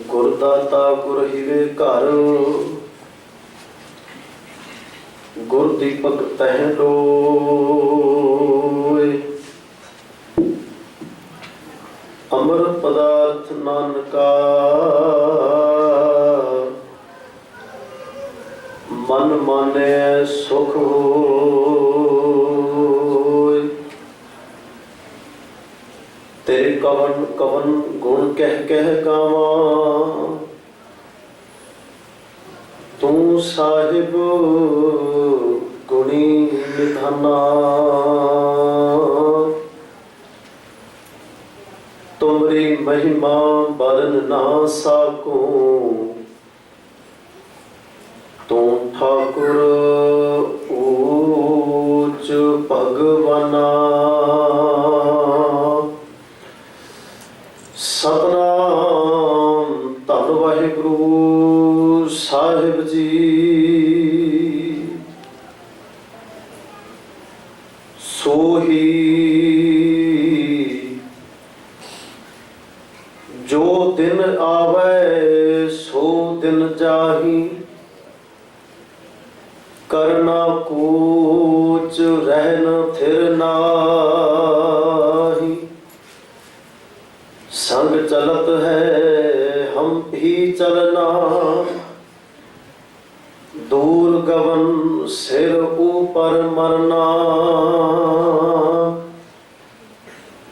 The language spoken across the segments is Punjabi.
गुरदाता गुर हिवे घर, गुर दीपक तह लोय। अमर पदार्थ नानका, मन माने सुख होय। तेरे कवन कवन गुण कह कह गावा, तू साहिब गुणी निधाना। तुमरी महिमा बरन ना साको, तू ठाकुर ऊच भगवाना। सतनाम धन वाहिगुरु साहिब जी। सोही जो दिन आवे सो दिन जाही, करना कूच रहन थिर नाही। संग चलत है हम भी चलना, दूर गगन सिर ऊपर मरना।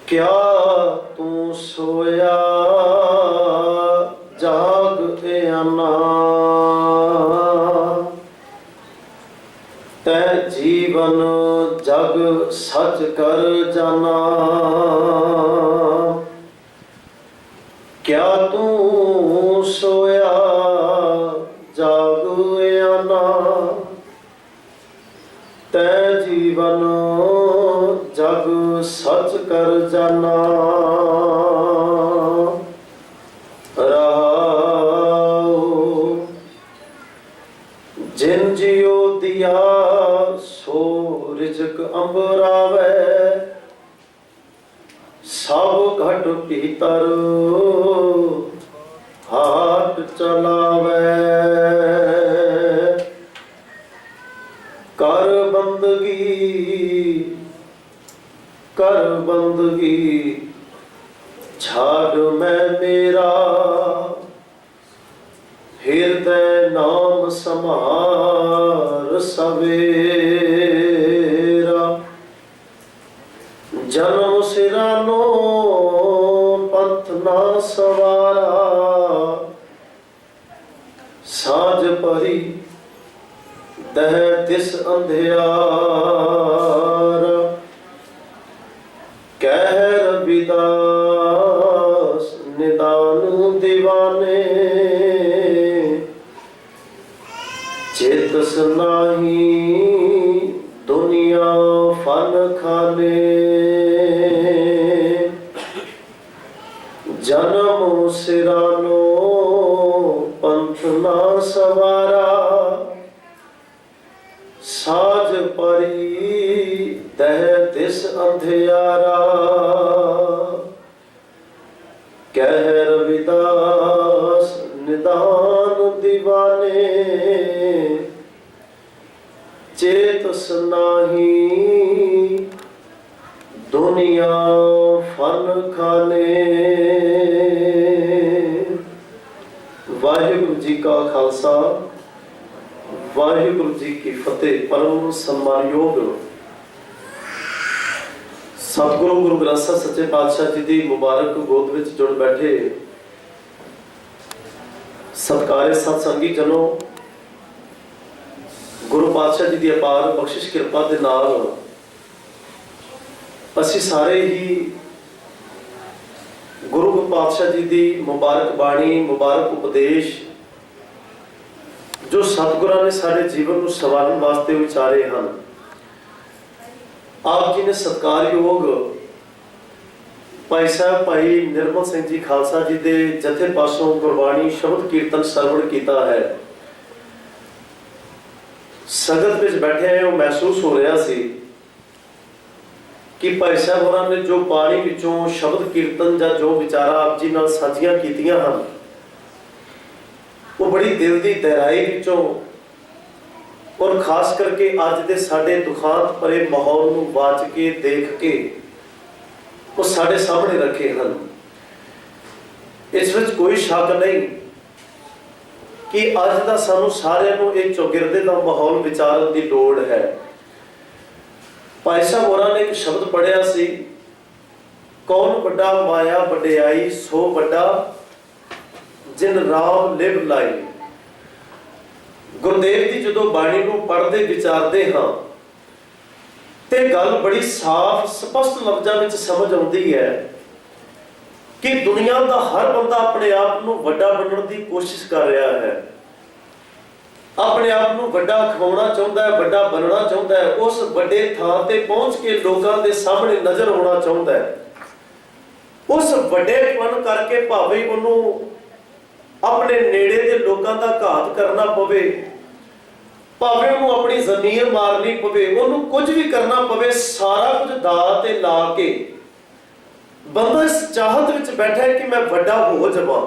क्या तू सोया जाग आना, तै जीवन जग सच कर जाना। क्या तू सोया जाग आना, तै जीवन जग सच कर जाना। जिन जियो दिया सो रिजक अंबरावे, सब घट भीतर हाथ चलावे। कर बंदगी छाड़ मैं मेरा, हृदय नाम समार सवेरा। जन्म सिरानो पंथ ना सवारा, साँझ परी दह दिस अंधियारा। कह रविदास निदान दीवाने, चेतस नाही दुनिया फन खाने। जन्म सिरानो पंथ ना सवारा, साज परी दह दिस अंधियारा। कह रविदास निदान दीवाने, चेतस नाही दुनिया फन खाने। वाहिगुरु जी का खालसा, वाहिगुरु जी की फतेह। परम सम्मानयोग सतगुरु गुरु ग्रंथ साहिब सच्चे पातशाह जी की मुबारक गोद विच जुड़ बैठे सत्कारे सत्संगी जनों, गुरु पातशाह जी की अपार बख्शिश कृपा के नाल असी सारे ही गुरु पातशाह जी की मुबारक बाणी, मुबारक उपदेश जो सतगुरां ने सारे जीवन को संवारन वास्ते उचारे हैं। आप जी ने सत्कारयोग भाई साहब भाई निर्मल सिंह जी खालसा जी के जथे पासों गुरबाणी शब्द कीर्तन सरवण किया है। संगत में बैठे हैं महसूस हो रहा सी कि भाई साहब उन्होंने जो बाणी विचों शब्द कीर्तन या जो विचारा आप जी नाल साझियां कीतियां हैं, वो बड़ी दिल की गहराई विचों और खास करके अज दे साडे दुखांत भरे माहौल नूं वाच के देख के वो साडे सामने रखे हैं। इस विच कोई शक नहीं कि अज दा सानू सारिआं नूं इह चौगिरदे दा माहौल विचारन की लोड़ है। भाई साहब होरां ने एक शब्द पढ़िया सी, कौन बड़ा माया वडियाई सो बड़ा जिन राम लिव लाई। गुरुदेव की जो बाणी को पढ़ते विचारते हाँ तो गल बड़ी साफ स्पष्ट लफ्ज़ों में समझ आती है कि दुनिया का हर बंदा अपने आप को वड्डा बनने की कोशिश कर रहा है, अपने आप को वड्डा खवाना चाहता है, वड्डा बनना चाहता है, उस बड़े थां ते पहुंच के लोगों के सामने नजर होना चाहता है। उस वड्डेपन करके भावें उन्होंने अपने नेड़े के लोगों का घात करना पवे, भावें उन्होंने अपनी जमीन मारनी पवे, उन्होंने कुछ भी करना पवे, सारा कुछ दा ते ला के बंदा इस चाहत विच बैठा है कि मैं वड्डा हो जावां,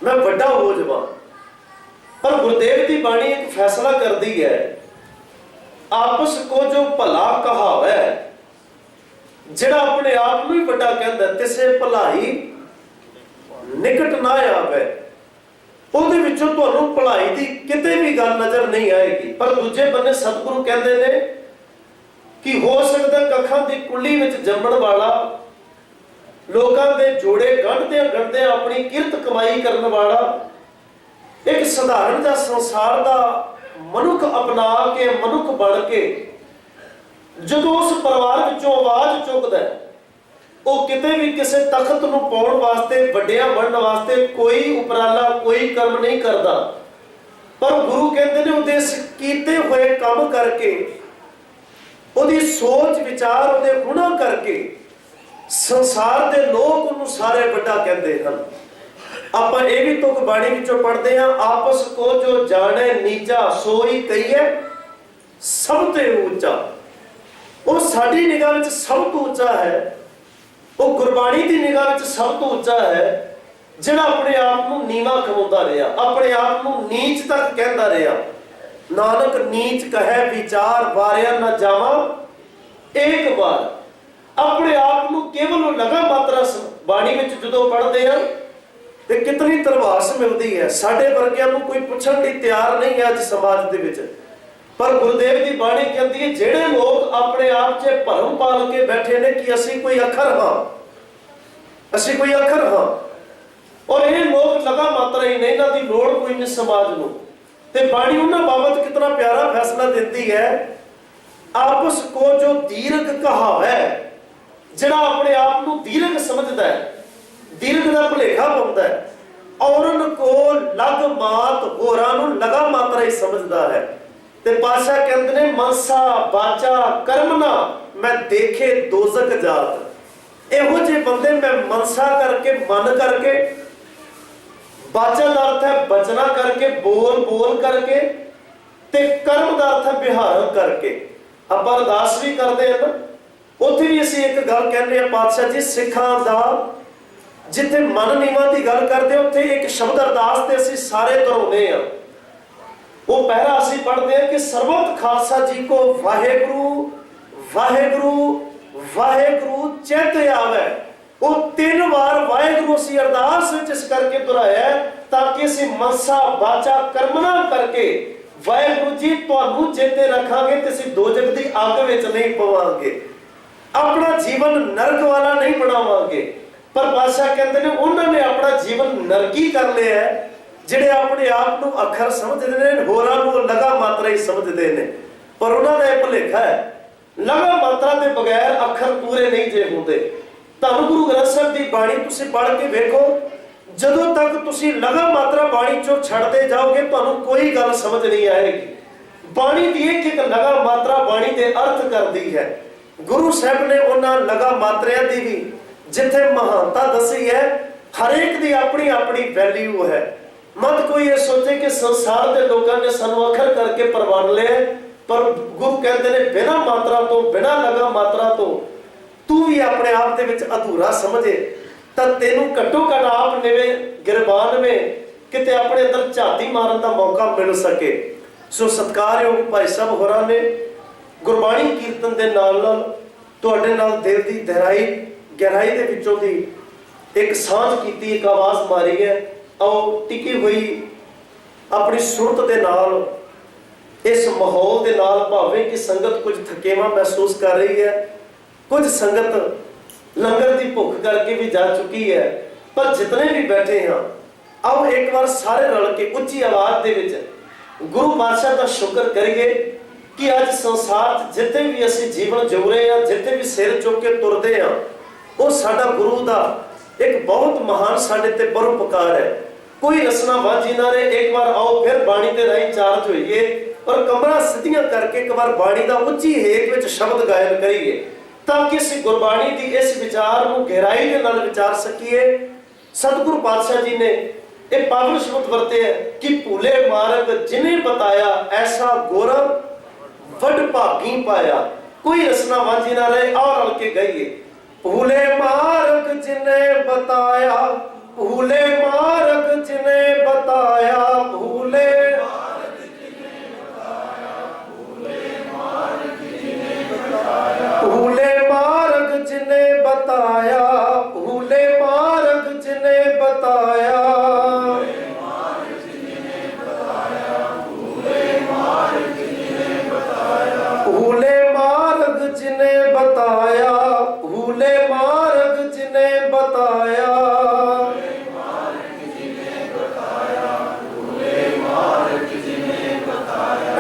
मैं वड्डा हो जावां। पर गुरुदेव की बाणी एक फैसला करती है, आपस को जो भला कहावै, जिहड़ा अपने आप नूं ही वड्डा कहंदा तिसे भलाई निकट ना आवे, ਉਹਦੇ ਵਿੱਚੋਂ ਤੁਹਾਨੂੰ ਭਲਾਈ ਦੀ ਕਿਤੇ ਵੀ ਗੱਲ ਨਜ਼ਰ ਨਹੀਂ ਆਏਗੀ। ਪਰ ਦੂਜੇ ਬੰਨੇ ਸਤਿਗੁਰੂ ਕਹਿੰਦੇ ਨੇ ਕਿ ਹੋ ਸਕਦਾ ਕੱਖਾਂ ਦੀ ਕੁੱਲੀ ਵਿੱਚ ਜੰਮਣ ਵਾਲਾ, ਲੋਕਾਂ ਦੇ ਜੋੜੇ ਗੰਢਦਿਆਂ ਆਪਣੀ ਕਿਰਤ ਕਮਾਈ ਕਰਨ ਵਾਲਾ, ਇੱਕ ਸਧਾਰਨ ਜਿਹਾ ਸੰਸਾਰ ਦਾ ਮਨੁੱਖ ਅਪਣਾ ਕੇ ਮਨੁੱਖ ਬਣ ਕੇ ਜਦੋਂ ਉਸ ਪਰਿਵਾਰ ਵਿੱਚੋਂ ਆਵਾਜ਼ ਚੁੱਕਦਾ ਹੈ, ਉਹ ਕਿਤੇ ਵੀ ਕਿਸੇ ਤਖਤ ਨੂੰ ਪਾਉਣ ਵਾਸਤੇ, ਵੱਡਿਆਂ ਬਣਨ ਵਾਸਤੇ ਕੋਈ ਉਪਰਾਲਾ, ਕੋਈ ਕਰਮ ਨਹੀਂ ਕਰਦਾ। ਪਰ ਗੁਰੂ ਕਹਿੰਦੇ ਨੇ ਉਹਦੇ ਕੀਤੇ ਹੋਏ ਕੰਮ ਕਰਕੇ, ਉਹਦੀ ਸੋਚ ਵਿਚਾਰ, ਉਹਦੇ ਗੁਣਾਂ ਕਰਕੇ ਸੰਸਾਰ ਦੇ ਲੋਕ ਉਹਨੂੰ ਸਾਰੇ ਵੱਡਾ ਕਹਿੰਦੇ ਹਨ। ਆਪਾਂ ਇਹ ਵੀ ਤੁਕ ਬਾਣੀ ਵਿੱਚੋਂ ਪੜ੍ਹਦੇ ਹਾਂ, ਆਪਸ ਕੋ ਜੋ ਜਾਣੇ ਨੀਚਾ ਸੋਈ ਕਹੀਏ ਸਭ ਤੋਂ ਉੱਚਾ। ਉਹ ਸਾਡੀ ਨਿਗਾਹ ਵਿੱਚ ਸਭ ਤੋਂ ਉੱਚਾ ਹੈ, वो गुरबाणी की निगाह में सब तो उच्चा है, जिहड़ा अपने आप को नीवा खवाउंदा रहा, अपने आप को नीच तक कहता रहा। नानक नीच कहे विचार वारिया न जावा एक बार। अपने आप को केवल लगा मात्रा बाणी में जो पढ़ते हैं तो कितनी तरवास मिलती है। साडे वर्गियां नूं कोई पुछण लई तैयार नहीं है अज समाज दे विच। पर गुरुदेव की बाणी कहती है, जेड़े लोग अपने आप से भरम पाल के बैठे ने कि असी कोई अखर हाँ, असी कोई अखर हाँ, और ये लोग लगा मात्रा ही नहीं, इन्हां दी लोड़ कोई नहीं समाज नूं। ते बाणी उन्हां बाबत कितना प्यारा फैसला देती है, आपस को जो दीर्घ कहावै, जिहड़ा अपने आप को दीर्घ समझदा है, दीर्घ दा भुलेखा पाउंदा है, औरन को लग मात होरां नूं लगा मात्रा ही समझदा है। ते पातशाह कहते ने मनसा बाचा कर्मना मैं देखे दोजक जात। एहो जे बंदे मैं मनसा करके, मन करके, बाचा का अर्थ है बचना करके, बोल बोल करके, ते कर्म का अर्थ है विहार करके। आप अरदास भी करते हैं ना, उत्थे भी असीं एक गल कहने हैं, पातशाह जी सिखां दा जिथे मन नीवां दी गल करते उत्थे एक शब्द अरदास ते असीं सारे दोहराउने हैं। वो पहला असीं पढ़ते हैं कि सर्वत खालसा जी को वाहेगुरु वाहेगुरु वाहेगुरु चेत आवे। वो 3 बार वाहेगुरु असीं अरदास विच इस करके दोहराया ताकि असीं मनसा बाचा कर्मना करके वाहेगुरु जी तुहानूं चेते रखांगे ते असीं दोजख दी अग विच नहीं पवांगे, अपना जीवन नरक वाला नहीं बनावांगे। पर बादशाह कहते हैं उन्होंने अपना जीवन नरकी कर लिया है, जिहड़े अपने आप को अखर समझते हैं, होरां नूं लगा मात्रा ही समझते हैं। पर उन्होंने यह भुलेखा है, लगा मात्रा के बगैर अखर पूरे नहीं जे होंदे। धन गुरु ग्रंथ साहिब की बाणी तुसीं पढ़ के वेखो, जदों तक तुसीं लगा मात्रा बाणी चों छड्डदे जाओगे तुहानूं कोई गल समझ नहीं आएगी। बाणी की एक एक लगा मात्रा बाणी के अर्थ करती है। गुरु साहब ने उन्हां लगा मात्रियां की भी जिथे महानता दसी है, हरेक की अपनी अपनी वैल्यू है। मत कोई ये सोचे कि संसार के लोगों ने सानू अखर करके परवान लिया, पर गुरु कहते हैं बिना मात्रा तो, बिना लगा मात्रा तो तू भी अपने आप दे विच अधूरा समझे, तो तेनू घट्टो घट आप निवे गिरबान में किते अपने अंदर झाती मारन का मौका मिल सके। सो सत्कारयोग भाई साहब होरां ने गुरबाणी कीर्तन के नाल नाल तुहाडे नाल दिल की गहराई के विचों दी एक सांझ कीती, एक आवाज़ मारी है। आओ टिकी हुई अपनी सुरत के नाल इस माहौल के नाल, भावें कि संगत कुछ थकेवा महसूस कर रही है, कुछ संगत लंगर की भुख करके भी जा चुकी है, पर जितने भी बैठे हैं आओ एक बार सारे रल के उच्ची आवाज के विच गुरु पातशाह का शुक्र करिए कि अज संसार जिते भी असी जीवन जिउ रहे हैं, जिते भी सिर चुक के तुरते हैं, वो साडा गुरु का एक बहुत महान साडे ते परोपकार है। कोई रसना वांझी ना रहे। एक बार आओ फिर बाणी के राही चार्ज होइए और कमरा सिद्धियां करके एक बार बाणी का उच्ची हेक विच शब्द गायन करिए, ताकि इस गुरबाणी की इस विचार को गहराई के नाल विचार सकीए। सतगुरु पातशाह जी ने एक पावन शब्द वरते है कि भूले मार्ग जिन्हें बताया, ऐसा गौरव वड भागी पाया। कोई रसना वांझी ना रहे। और रल के गाइए। भूले मार्ग जिन्हें बताया, भूले मार्ग जिन्हें बताया, भूले भूले मार्ग जिन्हें बताया, भूले मार्ग जिन्हें बताया, भूले मार्ग जिन्हें बताया, भूले मार्ग जिन्हें बताया,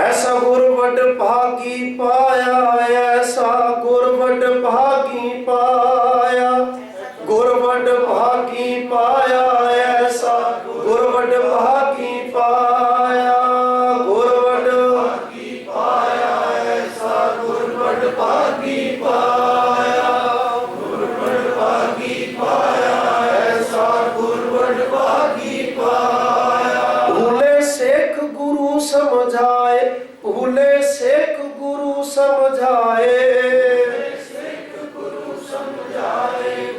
ऐसा गुरवड भागी पाया, ऐसा गुरवड भागी पाया, गुरवड भागी पाया, ऐसा गुरवड भागी पाया, गुरवड भागी पाया, ऐसा गुरवड भागी पाया, गुरवड भागी पाया, ऐसा गुरवड भागी पाया। भूले सेख गुरु समझाए, भूले सेख गुरु समझाए,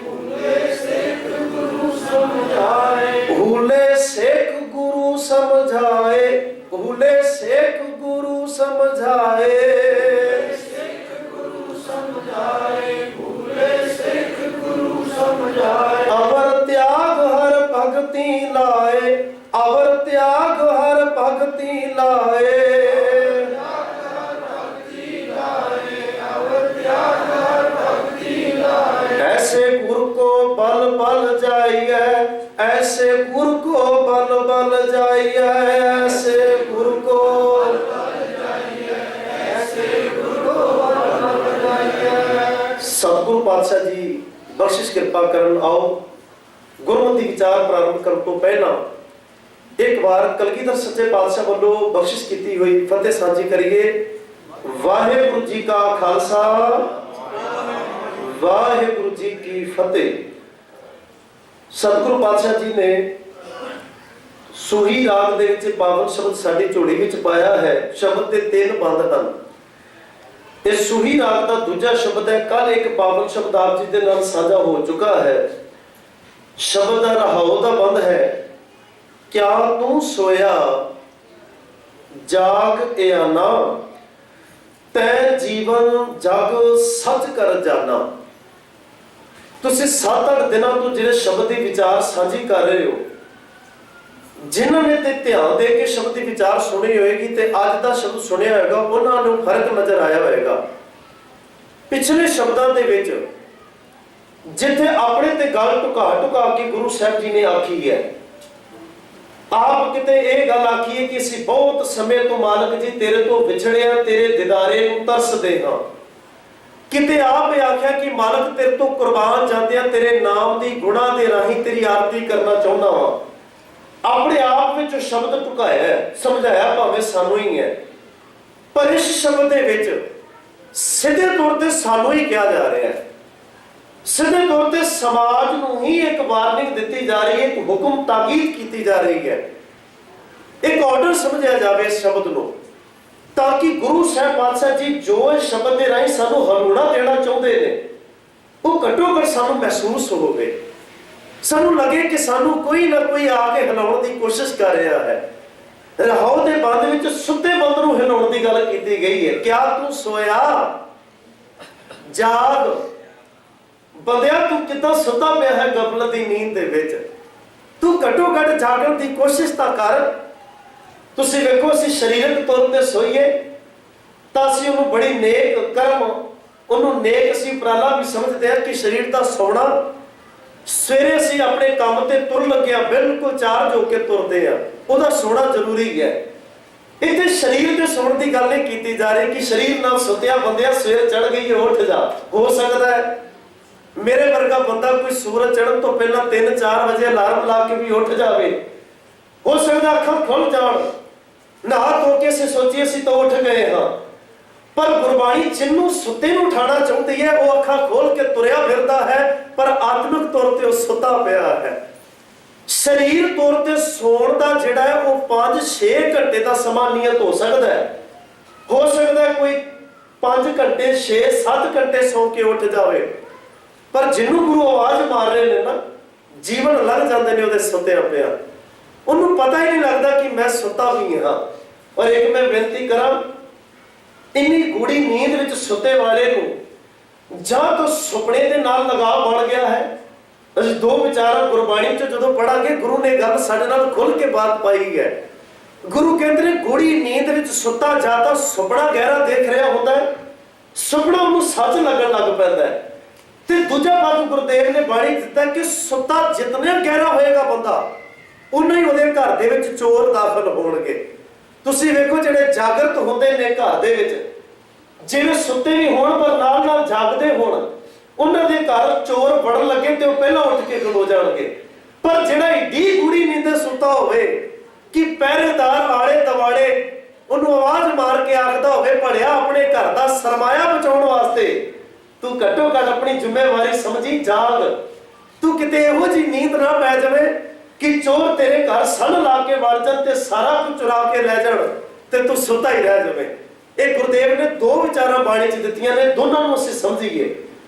भूले सेख गुरु समझाए, भूले सेख गुरु समझाए, भूले सेख गुरु समझाए। अवर त्याग हर भगति लाए, अवर त्याग हर भगति लाए, ऐसे गुरु को बल बल जाइए, ऐसे गुरु को बल बल जाइए, ऐसे गुरु को बल जाइए, ऐसे गुरु को बल बल जाइए। सतगुरु पातशाह जी बख्शिश कृपा करन। आओ गुरमति विचार प्रारंभ करने तो पहला एक बार कलगीधर सच्चे पातशाह वालों बख्शिश की हुई फतेह साझी करिए। वाहेगुरु जी का खालसा, वाहेगुरु जी की फतेह। सतगुरु पातशाह जी ने सूही राग दे विच पावन शब्द साडी झोली विच पाया है। शब्द के 3 बंद हैं। इस सूही राग का दूजा शब्द है। कल एक पावन शब्द आप जी के नाल साझा हो चुका है। शब्द रहाओ का बंद है। क्या तू सोया जाग एना, तै जीवन जग सच कर जाना। तुसी 7-8 दिनों तो जिहड़े शब्द की विचार साझी कर रहे हो, जिन्होंने ते ध्यान दे के शब्द की विचार सुनी होगी ते अज का शब्द सुनिया होगा, उन्होंने फर्क नजर आया होगा। पिछले शब्दों के विच जिथे अपने ते गल टुका टुका के गुरु साहब जी ने आखी है, आप किते ये गल आखी है कि असीं बहुत समय तो मालक जी तेरे तो विछड़े हैं, तेरे दीदारे नूं तरसदे हां। किते आप ये आख्या कि मालक तेरे तो कुर्बान जाते हैं, तेरे नाम की गुणा के राही तेरी आरती करना चाहना वा। अपने आप में जो शब्द टुकाया है, समझाया भावें सानू ही है, पर इस शब्द के विच सीधे तौर पर सानू ही कहा जा रहा है। सीधे तौर पर समाज नूं ही एक वार्निंग दी जा रही है, एक हुक्म ताकीद की जा रही है, एक ऑर्डर समझा जाए इस शब्द को, ताकि गुरु साहब पातशाह जी जो इस शब्द के राही सानू हलूणा देना चाहते हैं, वो घट्टो घट सानू महसूस होवे। ਸਾਨੂੰ ਲੱਗੇ ਕਿ ਸਾਨੂੰ ਕੋਈ ਨਾ ਕੋਈ ਆ ਕੇ ਹਿਲਾਉਣ ਦੀ ਕੋਸ਼ਿਸ਼ ਕਰ ਰਿਹਾ ਹੈ। ਰਾਹੋਂ ਦੇ ਬੰਦ ਵਿੱਚ ਸੁੱਤੇ ਬੰਦ ਨੂੰ ਹਿਲਾਉਣ ਦੀ ਗੱਲ ਕੀਤੀ ਗਈ ਹੈ। ਕਿਆ ਤੂੰ ਸੋਇਆ? ਜਾਗ ਬੰਦਿਆ, ਤੂੰ ਕਿੱਦਾਂ ਸੁੱਤਾ ਪਿਆ ਹੈ ਗਫਲਤ ਦੀ ਨੀਂਦ ਦੇ ਵਿੱਚ? ਤੂੰ ਘੱਟੋ ਘੱਟ ਜਾਗਣ ਦੀ ਕੋਸ਼ਿਸ਼ ਤਾਂ ਕਰ। ਤੁਸੀਂ ਵੇਖੋ, ਅਸੀਂ ਸਰੀਰਕ ਤੌਰ ਤੇ ਸੋਈਏ ਤਾਂ ਅਸੀਂ ਉਹਨੂੰ ਬੜੀ ਨੇਕ ਕਰਮ, ਉਹਨੂੰ ਨੇਕ ਅਸੀਂ ਉਪਰਾਲਾ ਵੀ ਸਮਝਦੇ ਹਾਂ ਕਿ ਸਰੀਰ ਦਾ ਸੌਣਾ। ਸਵੇਰੇ ਅਸੀਂ ਆਪਣੇ ਕੰਮ ਤੇ ਤੁਰ ਲੱਗਿਆ ਬਿਲਕੁਲ ਚਾਰਜ ਹੋ ਕੇ ਤੁਰਦੇ ਆ, ਉਹਦਾ ਸੋਣਾ ਜ਼ਰੂਰੀ ਹੈ। ਇੱਥੇ ਸਰੀਰ ਦੇ ਸੌਣ ਦੀ ਗੱਲ ਨਹੀਂ ਕੀਤੀ ਜਾ ਰਹੀ ਕਿ ਸਰੀਰ ਨਾਲ ਸੁੱਤਿਆ ਬੰਦਿਆ ਸਵੇਰ ਚੜ ਗਈ ਉੱਠ ਜਾ। ਹੋ ਸਕਦਾ ਹੈ ਮੇਰੇ ਵਰਗਾ ਬੰਦਾ ਕੋਈ ਸੂਰਜ ਚੜ੍ਹਨ ਤੋਂ ਪਹਿਲਾਂ 3-4 ਵਜੇ ਅਲਾਰਮ ਲਾ ਕੇ ਵੀ ਉੱਠ ਜਾਵੇ। ਹੋ ਸਕਦਾ ਅੱਖਾਂ ਖੁੱਲ ਜਾਣ, ਨਹਾ ਧੋ ਕੇ ਅਸੀਂ ਸੋਚੀਏ ਅਸੀਂ ਤਾਂ ਉੱਠ ਗਏ ਹਾਂ। ਪਰ ਗੁਰਬਾਣੀ ਜਿਹਨੂੰ ਸੁੱਤੇ ਨੂੰ ਉਠਾਉਣਾ ਚਾਹੁੰਦੀ ਹੈ ਉਹ ਅੱਖਾਂ ਖੋਲ ਕੇ ਤੁਰਿਆ ਫਿਰਦਾ ਹੈ, ਪਰ ਆਤਮਿਕ ਤੌਰ ਤੇ ਉਹ ਸੁੱਤਾ ਪਿਆ ਹੈ। ਸਰੀਰ ਤੌਰ ਤੇ ਸੌਣ ਦਾ ਜਿਹੜਾ ਹੈ ਉਹ 5-6 ਘੰਟੇ ਦਾ ਸਮਾਂ ਨਿਯਤ ਹੋ ਸਕਦਾ ਹੈ। ਹੋ ਸਕਦਾ ਹੈ ਕੋਈ 5 ਘੰਟੇ 6-7 ਘੰਟੇ ਸੌਂ ਕੇ ਉੱਠ ਜਾਵੇ। ਪਰ ਜਿਹਨੂੰ ਗੁਰੂ ਆਵਾਜ਼ ਮਾਰ ਰਹੇ ਨੇ ਨਾ, ਜੀਵਨ ਲੰਘ ਜਾਂਦੇ ਨੇ ਉਹਦੇ ਸੁੱਤਿਆਂ ਪਿਆ, ਉਹਨੂੰ ਪਤਾ ਹੀ ਨਹੀਂ ਲੱਗਦਾ ਕਿ ਮੈਂ ਸੁੱਤਾ ਵੀ ਹਾਂ। ਔਰ ਇੱਕ ਮੈਂ ਬੇਨਤੀ ਕਰਾਂ, ਇੰਨੀ ਗੂੜੀ ਨੀਂਦ ਵਿੱਚ ਸੁੱਤੇ ਵਾਲੇ ਨੂੰ ਜਾਂ ਤਾਂ ਸੁਪਨੇ ਦੇ ਨਾਲ ਲਗਾਅ ਬਣ ਗਿਆ ਹੈ। ਅਸੀਂ 2 ਵਿਚਾਰਾਂ ਗੁਰਬਾਣੀ 'ਚ ਜਦੋਂ ਪੜਾਂਗੇ, ਗੁਰੂ ਨੇ ਗੱਲ ਸਾਡੇ ਨਾਲ ਖੁੱਲ ਕੇ ਬਾਤ ਪਾਈ ਹੈ। ਗੁਰੂ ਕਹਿੰਦੇ ਨੇ ਗੂੜੀ ਨੀਂਦ ਵਿੱਚ ਸੁੱਤਾ ਜਾਂ ਤਾਂ ਸੁਪਨਾ ਗਹਿਰਾ ਦੇਖ ਰਿਹਾ ਹੁੰਦਾ ਹੈ, ਸੁਪਨਾ ਉਹਨੂੰ ਸੱਚ ਲੱਗਣ ਲੱਗ ਪੈਂਦਾ ਹੈ। ਤੇ ਦੂਜਾ ਪਾਸੇ ਗੁਰਦੇਵ ਨੇ ਬਾਣੀ ਦਿੱਤਾ ਕਿ ਸੁੱਤਾ ਜਿਤਨਾ ਗਹਿਰਾ ਹੋਏਗਾ ਬੰਦਾ, ਉਨਾ ਹੀ ਉਹਦੇ ਘਰ ਦੇ ਵਿੱਚ ਚੋਰ ਦਾਖਲ ਹੋਣਗੇ। ਤੁਸੀਂ ਵੇਖੋ, ਜਿਹੜੇ ਜਾਗਰਤ ਹੁੰਦੇ ਨੇ ਘਰ ਦੇ ਵਿੱਚ, ਜਿਵੇਂ ਸੁੱਤੇ ਵੀ ਹੋਣ ਪਰ ਨਾਲ ਨਾਲ ਜਾਗਦੇ ਹੋਣ, ਉਹਨਾਂ ਦੇ ਘਰ ਚੋਰ ਵੜਨ ਲੱਗੇ ਤੇ ਉਹ ਪਹਿਲਾਂ ਉੱਠ ਕੇ ਖਲੋ ਜਾਣਗੇ। ਪਰ ਜਿਹੜਾ ਏਡੀ ਗੂੜੀ ਨੀਂਦ ਸੁੱਤਾ ਹੋਵੇ ਕਿ ਪਹਿਰੇਦਾਰ ਆਲੇ ਦੁਆਲੇ ਉਹਨੂੰ ਆਵਾਜ਼ ਮਾਰ ਕੇ ਆਖਦਾ ਹੋਵੇ, ਭਲਿਆ ਆਪਣੇ ਘਰ ਦਾ ਸਰਮਾਇਆ ਬਚਾਉਣ ਵਾਸਤੇ ਤੂੰ ਘੱਟੋ ਘੱਟ ਆਪਣੀ ਜ਼ਿੰਮੇਵਾਰੀ ਸਮਝੀ, ਜਾਗ। ਤੂੰ ਕਿਤੇ ਇਹੋ ਜਿਹੀ ਨੀਂਦ ਨਾ ਪੈ ਜਾਵੇ ਕਿ ਚੋਰ ਤੇਰੇ ਘਰ ਸਨ ਲਾ ਕੇ ਵੜ ਜਾਣ ਤੇ ਸਾਰਾ ਕੁਝ ਚੁਰਾ ਕੇ ਲੈ ਜਾਣ ਤੇ ਤੂੰ ਸੁੱਤਾ ਹੀ ਰਹਿ ਜਾਵੇਂ। ਇਹ ਗੁਰਦੇਵ ਨੇ 2 ਵਿਚਾਰਾਂ ਬਾਣੀ 'ਚ ਦਿੱਤੀਆਂ ਨੇ, ਦੋਨਾਂ ਨੂੰ ਅਸੀਂ ਸਮਝੀਏ।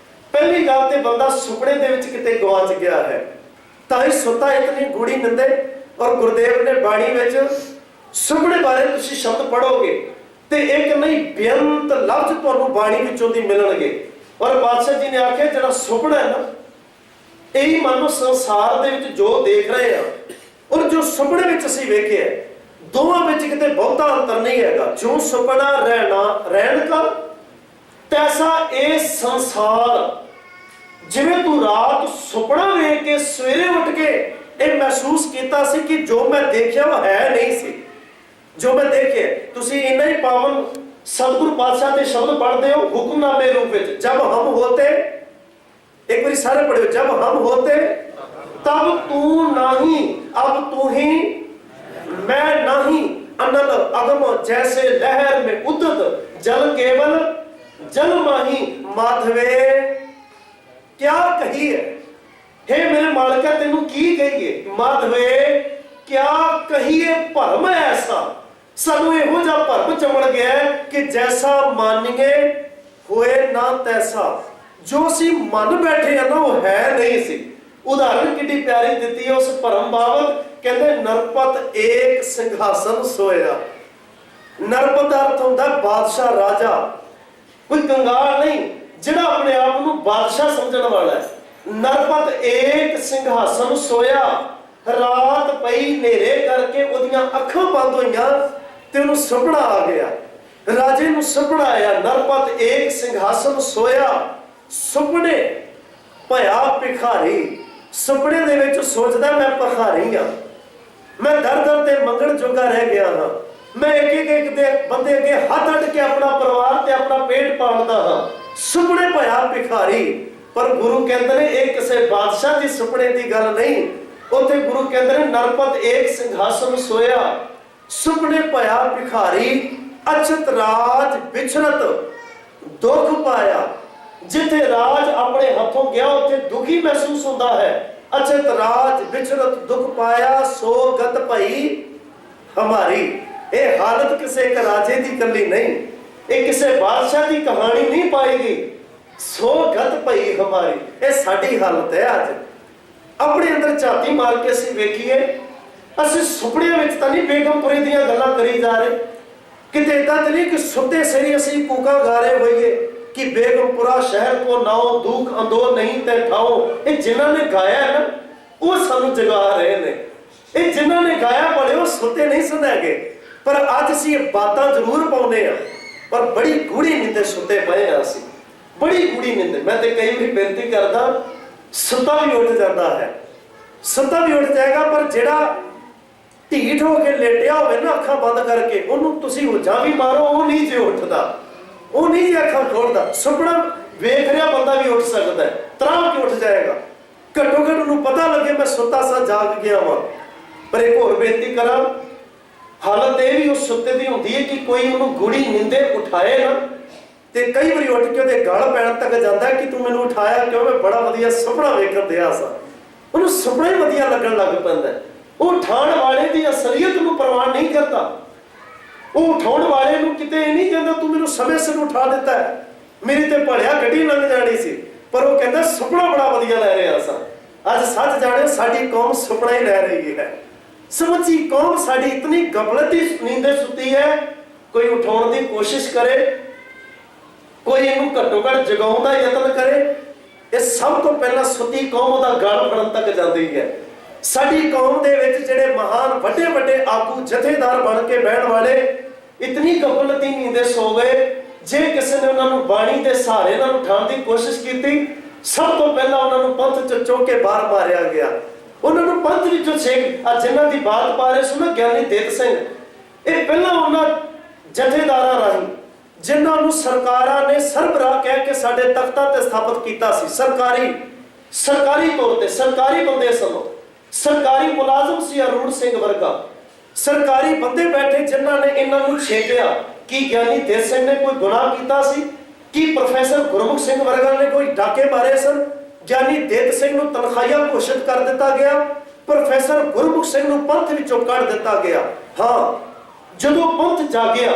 ਪਹਿਲੀ ਗੱਲ ਤੇ ਬੰਦਾ ਸੁਪਨੇ ਦੇ ਵਿੱਚ ਕਿਤੇ ਗਵਾਚ ਗਿਆ ਹੈ ਤਾਂ ਹੀ ਸੁੱਤਾ ਇਤਨੀ ਗੂੜੀ ਨਿੰਦੇ। ਔਰ ਗੁਰਦੇਵ ਨੇ ਬਾਣੀ ਵਿੱਚ ਸੁਪਨੇ ਬਾਰੇ ਤੁਸੀਂ ਸ਼ਬਦ ਪੜੋਗੇ ਤੇ ਇੱਕ ਨਹੀਂ ਬੇਅੰਤ ਲਫ਼ਜ਼ ਤੁਹਾਨੂੰ ਬਾਣੀ ਵਿੱਚੋਂ ਦੀ ਮਿਲਣਗੇ। ਔਰ ਬਾਦਸ਼ਾਹ ਜੀ ਨੇ ਆਖਿਆ, ਜਿਹੜਾ ਸੁਪਨਾ ਹੈ ਨਾ, ਇਹੀ ਮੰਨ ਲਓ ਸੰਸਾਰ ਦੇ ਵਿੱਚ ਜੋ ਦੇਖ ਰਹੇ ਆ ਔਰ ਜੋ ਸੁਪਨੇ ਵਿੱਚ ਅਸੀਂ ਵੇਖਿਆ, ਦੋਵਾਂ ਵਿੱਚ ਕਿਤੇ ਬਹੁਤਾ ਅੰਤਰ ਨਹੀਂ ਹੈਗਾ। ਜੋ ਸੁਪਨਾ ਰਹਿਣ ਕਾ ਤੈਸਾ ਇਹ ਸੰਸਾਰ। ਜਿਵੇਂ ਤੂੰ ਰਾਤ ਸੁਪਨਾ ਵੇਖ ਕੇ ਸਵੇਰੇ ਉੱਠ ਕੇ ਇਹ ਮਹਿਸੂਸ ਕੀਤਾ ਸੀ ਕਿ ਜੋ ਮੈਂ ਦੇਖਿਆ ਉਹ ਹੈ ਨਹੀਂ ਸੀ। ਜੋ ਮੈਂ ਦੇਖਿਆ, ਤੁਸੀਂ ਇੰਨਾ ਹੀ ਪਾਵਨ ਸਤਿਗੁਰੂ ਪਾਤਸ਼ਾਹ ਦੇ ਸ਼ਬਦ ਪੜ੍ਹਦੇ ਹੋ ਹੁਕਮਨਾਮੇ ਰੂਪ ਵਿੱਚ, ਜਬ ਹਮ ਹੋਤੇ, एक बार सारे पढ़े, जब हम होते तब तू नहीं, अब तू ही मैं नहीं, अनल अगम जैसे लहर में उदत, जल केवल जल माही, माधवे क्या कही है। हे मेरे मालिका तेनू की कही है, माधवे क्या कही है भरम ऐसा। सानू इहो जिहा भरम चमड़ गया कि जैसा मानिए होए ना तैसा। जो सी मन बैठे हैं ना वो है नहीं सी। उदाहरण कितनी प्यारी दी है उस भरम बाबत, कहते नरपत एक सिंहासन सोया। नरपत अर्थ होता बादशाह, राजा, कोई कंगाल नहीं जिहड़ा अपने आप को बादशाह समझण वाला है। नरपत एक सिंहासन सोया, रात पई नेरे करके उहदियां अखां बंद होईयां ते उहनूं सुपना आ गया। राजे नूं सुपना आया, नरपत एक सिंहासन सोया। सुपने भया भिखारी, सुपने दे विच सोचदा मैं भिखारी हाँ, मैं दर दर ते मंगण जोगा रह गया हाँ, मैं एक दे बंदे अगे हथ अड्ड के अपना परिवार ते अपना पेट पालदा हाँ। सुपने भया भिखारी। पर गुरु कहते ने ये किसी बादशाह की सुपने की गल नहीं, उत्थे गुरु कहते ने नरपत एक सिंहासन सोया, सुपने भया भिखारी, अछत राज बिछरत दुख पाया। जिथे राज अपने हाथों गया उत्थे दुखी महसूस होता है। अछत राज बिछरत दुख पाया, सो गत भई हमारी। ये हालत किसी एक राजे की कली नहीं, ये किसी बादशाह की कहानी नहीं पाएगी। सो गत भई हमारी, ये साडी हालत है। ਆਪਣੇ ਅੰਦਰ ਝਾਤੀ ਮਾਰ ਕੇ ਅਸੀਂ ਵੇਖੀਏ, ਅਸੀਂ ਸੁਪਨਿਆਂ ਵਿੱਚ ਤਾਂ ਨਹੀਂ ਬੇਗਮਪੁਰੇ ਦੀਆਂ ਗੱਲਾਂ ਕਰੀ ਜਾ ਰਹੇ, ਕਿਤੇ ਇਦਾਂ ਤਾਂ ਨਹੀਂ ਕਿ ਸੁੱਤੇ ਸਰੀ ਅਸੀਂ ਕੂਕਾਂ ਗਾ ਰਹੇ ਹੋਈਏ ਕਿ ਬੇਗਮਪੁਰਾ ਸ਼ਹਿਰ ਕੋ ਨਾਓ ਦੁੱਖ ਅੰਦੋ ਨਹੀਂ ਤੇ ਠਾਓ। ਇਹ ਜਿਨ੍ਹਾਂ ਨੇ ਗਾਇਆ ਹੈ ਨਾ ਉਹ ਸਾਨੂੰ ਜਗਾ ਰਹੇ ਨੇ, ਇਹ ਜਿਨ੍ਹਾਂ ਨੇ ਗਾਇਆ ਭਲੇ ਉਹ ਸੁੱਤੇ ਨਹੀਂ ਸੁਣ ਹੈਗੇ। ਪਰ ਅੱਜ ਅਸੀਂ ਇਹ ਬਾਤਾਂ ਜ਼ਰੂਰ ਪਾਉਂਦੇ ਆ, ਪਰ ਬੜੀ ਗੂੜੀ ਨੀਂਦੇ ਸੁੱਤੇ ਪਏ ਆ ਅਸੀਂ, ਬੜੀ ਗੂੜੀ ਨੀਂਦ। ਮੈਂ ਤੇ ਕਈ ਵਾਰੀ ਬੇਨਤੀ ਕਰਦਾ, ਸੁੱਤਾ ਵੀ ਉੱਠ ਜਾਂਦਾ ਹੈ, ਸੁੱਤਾ ਵੀ ਉੱਠ ਜਾਏਗਾ, ਪਰ ਜਿਹੜਾ ਢੀਠ ਹੋ ਕੇ ਲੇਟਿਆ ਹੋਵੇ ਨਾ ਅੱਖਾਂ ਬੰਦ ਕਰਕੇ, ਉਹਨੂੰ ਤੁਸੀਂ ਹੁਜਾਂ ਵੀ ਮਾਰੋ ਉਹ ਨਹੀਂ ਜੇ ਉੱਠਦਾ, ਉਹ ਨਹੀਂ ਜੇ ਅੱਖਾਂ ਖੋਲਦਾ। ਸੁਪਨਾ ਵੇਖ ਰਿਹਾ ਬੰਦਾ ਵੀ ਉੱਠ ਸਕਦਾ ਹੈ, ਤਰਾਹ ਕੇ ਉੱਠ ਜਾਏਗਾ। ਘੱਟੋ ਘੱਟ ਉਹਨੂੰ ਪਤਾ ਲੱਗੇ ਮੈਂ ਸੁੱਤਾ ਸਾਂ ਜਾਗ ਗਿਆ ਵਾਂ। ਪਰ ਇੱਕ ਹੋਰ ਬੇਨਤੀ ਕਰਾਂ, ਹਾਲਤ ਇਹ ਵੀ ਉਸ ਸੁੱਤੇ ਦੀ ਹੁੰਦੀ ਹੈ ਕਿ ਕੋਈ ਉਹਨੂੰ ਗੂੜੀ ਨੀਂਦੇ ਉਠਾਏ ਨਾ, ਤੇ ਕਈ ਵਾਰੀ ਉੱਠ ਕੇ ਉਹਦੇ ਗਲ ਪੈਣ ਤੱਕ ਜਾਂਦਾ ਕਿ ਤੂੰ ਮੈਨੂੰ ਉਠਾਇਆ ਕਿਉਂ, ਮੈਂ ਬੜਾ ਵਧੀਆ ਸੁਪਨਾ ਵੇਖਣ ਦਿਆ ਸਾਂ। ਉਹਨੂੰ ਸੁਪਨਾ ਹੀ ਵਧੀਆ ਲੱਗਣ ਲੱਗ ਪੈਂਦਾ। ਉਹ ਉਠਾਉਣ ਵਾਲੇ ਦੀ ਅਸਲੀਅਤ ਨੂੰ ਪ੍ਰਵਾਨ ਨਹੀਂ ਕਰਦਾ। ਉਹ ਉਠਾਉਣ ਵਾਲੇ ਨੂੰ ਕਿਤੇ ਇਹ ਨਹੀਂ ਕਹਿੰਦਾ ਤੂੰ ਮੈਨੂੰ ਸਮੇਂ ਸਿਰ ਉਠਾ ਦਿੱਤਾ ਹੈ, ਮੇਰੀ ਤੇ ਭਲਿਆ ਗੱਡੀ ਲੰਘ ਜਾਣੀ ਸੀ, ਪਰ ਉਹ ਕਹਿੰਦਾ ਸੁਪਨਾ ਬੜਾ ਵਧੀਆ ਲੈ ਰਿਹਾ ਸਾਂ। ਅੱਜ ਸੱਚ ਜਾਣਿਓ ਸਾਡੀ ਕੌਮ ਸੁਪਨਾ ਹੀ ਲੈ ਰਹੀ ਹੈ। ਸਮੁੱਚੀ ਕੌਮ ਸਾਡੀ ਇਤਨੀ ਗਫਲਤੀ ਨੀਂਦੇ ਸੁੱਤੀ ਹੈ। ਕੋਈ ਉਠਾਉਣ ਦੀ ਕੋਸ਼ਿਸ਼ ਕਰੇ, ਕੋਈ ਇਹਨੂੰ ਘੱਟੋ ਘੱਟ ਜਗਾਉਣ ਦਾ ਯਤਨ ਕਰੇ, ਇਹ ਸਭ ਤੋਂ ਪਹਿਲਾਂ ਸੁੱਤੀ ਕੌਮ ਉਹਦਾ ਗਲ ਫੜਨ ਤੱਕ ਜਾਂਦੀ ਹੈ। ਸਾਡੀ ਕੌਮ ਦੇ ਵਿੱਚ ਜਿਹੜੇ ਮਹਾਨ ਵੱਡੇ ਵੱਡੇ ਆਗੂ ਜਥੇਦਾਰ ਬਣ ਕੇ ਬਹਿਣ ਵਾਲੇ ਇਤਨੀ ਗਫਲਤੀ ਨੀਂਦੇ ਸੋ ਗਏ, ਜੇ ਕਿਸੇ ਨੇ ਉਹਨਾਂ ਨੂੰ ਬਾਣੀ ਦੇ ਸਹਾਰੇ ਨਾਲ ਉਠਾਉਣ ਦੀ ਕੋਸ਼ਿਸ਼ ਕੀਤੀ, ਸਭ ਤੋਂ ਪਹਿਲਾਂ ਉਹਨਾਂ ਨੂੰ ਪੰਥ ਚੋਂ ਚੁੱਕ ਕੇ ਬਾਹਰ ਮਾਰਿਆ ਗਿਆ। ਉਹਨਾਂ ਨੂੰ ਪੰਥ ਵਿੱਚੋਂ ਛੇਕ, ਆ ਜਿਨ੍ਹਾਂ ਦੀ ਬਾਤ ਪਾ ਰਹੇ ਸੁਣ ਗਿਆਨੀ ਦਿੱਤ ਸਿੰਘ, ਇਹ ਪਹਿਲਾਂ ਉਹਨਾਂ ਜਥੇਦਾਰਾਂ ਰਾਹੀਂ ਜਿਨ੍ਹਾਂ ਨੂੰ ਸਰਕਾਰਾਂ ਨੇ ਸਰਬਰਾਹ ਕਹਿ ਕੇ ਸਾਡੇ ਤਖਤਾਂ ਤੇ ਸਥਾਪਿਤ ਕੀਤਾ ਸੀ, ਸਰਕਾਰੀ ਤੌਰ ਤੇ ਸਰਕਾਰੀ ਬੰਦੇ ਸਨ, ਸਰਕਾਰੀ ਮੁਲਾਜ਼ਮ ਸੀ। ਅਰੁਣ ਸਿੰਘ ਵਰਗਾ ਸਰਕਾਰੀ ਬੰਦੇ ਬੈਠੇ ਜਿਨ੍ਹਾਂ ਨੇ ਇਹਨਾਂ ਨੂੰ ਛੇਕਿਆ। ਕੀ ਗਿਆਨੀ ਦਿੱਤ ਸਿੰਘ ਨੇ ਕੋਈ ਗੁਨਾਹ ਕੀਤਾ ਸੀ? ਕੀ ਪ੍ਰੋਫੈਸਰ ਗੁਰਮੁਖ ਸਿੰਘ ਵਰਗਾ ਨੇ ਕੋਈ ਡਾਕੇ ਮਾਰੇ ਸਨ? ਗਿਆਨੀ ਦਿੱਤ ਸਿੰਘ ਨੂੰ ਤਨਖਾਹੀਆ ਘੋਸ਼ਿਤ ਕਰ ਦਿੱਤਾ ਗਿਆ, ਪ੍ਰੋਫੈਸਰ ਗੁਰਮੁਖ ਸਿੰਘ ਨੂੰ ਪੰਥ ਵਿੱਚੋਂ ਕੱਢ ਦਿੱਤਾ ਗਿਆ। ਹਾਂ, ਜਦੋਂ ਪੰਥ ਜਾਗਿਆ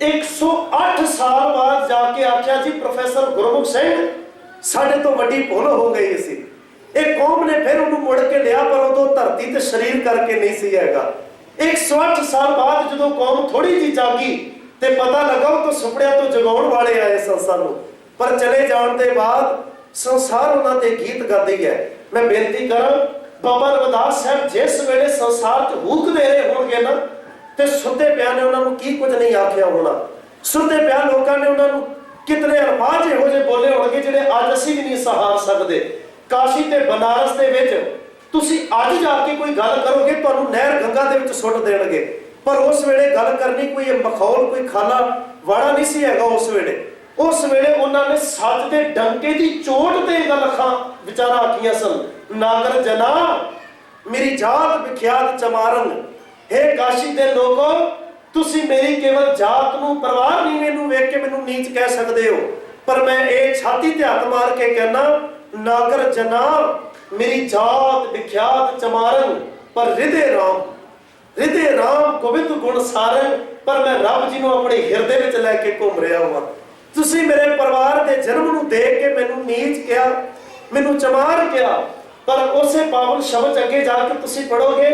108 ਸਾਲ ਬਾਅਦ ਜਾ ਕੇ ਆਖਿਆ ਜੀ ਪ੍ਰੋਫੈਸਰ ਗੁਰਮੁਖ ਸਿੰਘ ਸਾਡੇ ਤੋਂ ਵੱਡੀ ਭੁੱਲ ਹੋ ਗਈ ਸੀ। ਇਹ ਕੌਮ ਨੇ ਫਿਰ ਉਹਨੂੰ ਮੁੜ ਕੇ ਲਿਆ, ਪਰ ਉਦੋਂ ਧਰਤੀ ਤੇ ਸਰੀਰ ਕਰਕੇ ਨਹੀਂ ਸੀ ਹੈਗਾ। 108 ਸਾਲ ਬਾਅਦ ਜਦੋਂ ਕੌਮ ਥੋੜੀ ਜਿਹੀ ਜਾਗੀ ਤੇ ਪਤਾ ਲੱਗਾ ਉਹ ਤਾਂ ਸੁਪਨਿਆਂ ਤੋਂ ਜਗਾਉਣ ਵਾਲੇ ਆਏ ਸੰਸਾਰ ਨੂੰ, ਪਰ ਚਲੇ ਜਾਣ ਦੇ ਬਾਅਦ ਸੰਸਾਰ ਉਹਨਾਂ ਤੇ ਗੀਤ ਗਾਉਂਦੀ ਹੈ। ਮੈਂ ਬੇਨਤੀ ਕਰਾਂ, ਬਾਬਾ ਰਵਿਦਾਸ ਸਾਹਿਬ ਜਿਸ ਵੇਲੇ ਸੰਸਾਰ 'ਚ ਹੂਕ ਦੇ ਰਹੇ ਹੋਣਗੇ ਨਾ, ਤੇ ਸੁੱਤੇ ਪਿਆ ਨੇ ਉਹਨਾਂ ਨੂੰ ਕੀ ਕੁਝ ਨਹੀਂ ਆਖਿਆ ਹੋਣਾ। ਸੁੱਤੇ ਪਿਆ ਲੋਕਾਂ ਨੇ ਉਹਨਾਂ ਨੂੰ ਕਿਤਨੇ ਅਲਫਾਜ਼ ਇਹੋ ਜਿਹੇ ਬੋਲੇ ਹੋਣਗੇ ਜਿਹੜੇ ਅੱਜ ਅਸੀਂ ਵੀ ਨਹੀਂ ਸਹਾਰ ਸਕਦੇ। ਕਾਸ਼ੀ ਤੇ ਬਨਾਰਸ ਦੇ ਵਿੱਚ ਤੁਸੀਂ ਅੱਜ ਜਾ ਕੇ ਕੋਈ ਗੱਲ ਕਰੋਗੇ, ਤੁਹਾਨੂੰ ਨਹਿਰ ਗੰਗਾ ਦੇ ਵਿੱਚ ਸੁੱਟ ਦੇਣਗੇ। ਪਰ ਉਸ ਵੇਲੇ ਗੱਲ ਕਰਨੀ ਕੋਈ ਮਖੌਲ, ਕੋਈ ਖਾਲਾ ਵਾੜਾ ਨਹੀਂ ਸੀ ਹੈਗਾ। ਉਸ ਵੇਲੇ ਉਹਨਾਂ ਨੇ ਸੱਚ ਦੇ ਡੰਕੇ ਦੀ ਚੋਟ ਤੇ ਗੱਲ ਅੱਖਾਂ ਵਿਚਾਰਾਂ ਆਖੀਆਂ ਸਨ। ਨਾਗਰ ਜਨਾ ਮੇਰੀ ਜਾਤ ਵਿਖਿਆਤ ਚਮਾਰਨ, हे ਕਾਸ਼ੀ ਦੇ ਲੋਕੋ, ਤੁਸੀਂ ਮੇਰੀ ਕੇਵਲ ਜਾਤ ਨੂੰ, ਪਰਿਵਾਰ ਨੀਵੇਂ ਨੂੰ ਵੇਖ ਕੇ ਮੈਨੂੰ ਨੀਚ ਕਹਿ ਸਕਦੇ ਹੋ, ਪਰ ਮੈਂ ਇਹ ਛਾਤੀ ਤੇ ਹੱਥ ਮਾਰ ਕੇ ਕਹਿਣਾ, ਨਾਗਰ ਜਨਾ ਮੇਰੀ ਜਾਤ ਵਿਖਿਆਤ ਚਮਾਰਨ, ਪਰ ਰਿਦੇ ਰਾਮ ਗੋਬਿੰਦ ਗੁਣ ਸਾਰਨ, ਪਰ ਮੈਂ ਰੱਬ ਜੀ ਨੂੰ ਆਪਣੇ ਹਿਰਦੇ ਵਿੱਚ ਲੈ ਕੇ ਘੁੰਮ ਰਿਹਾ ਹਾਂ। ਤੁਸੀਂ ਮੇਰੇ ਪਰਿਵਾਰ ਦੇ ਜਨਮ ਨੂੰ ਦੇਖ ਕੇ ਮੈਨੂੰ ਨੀਚ ਕਿਹਾ, ਮੈਨੂੰ ਚਮਾਰ ਕਿਹਾ, ਪਰ ਉਸੇ ਪਾਵਨ ਸ਼ਬਦ ਅੱਗੇ ਜਾ ਕੇ ਤੁਸੀਂ ਪੜੋਗੇ,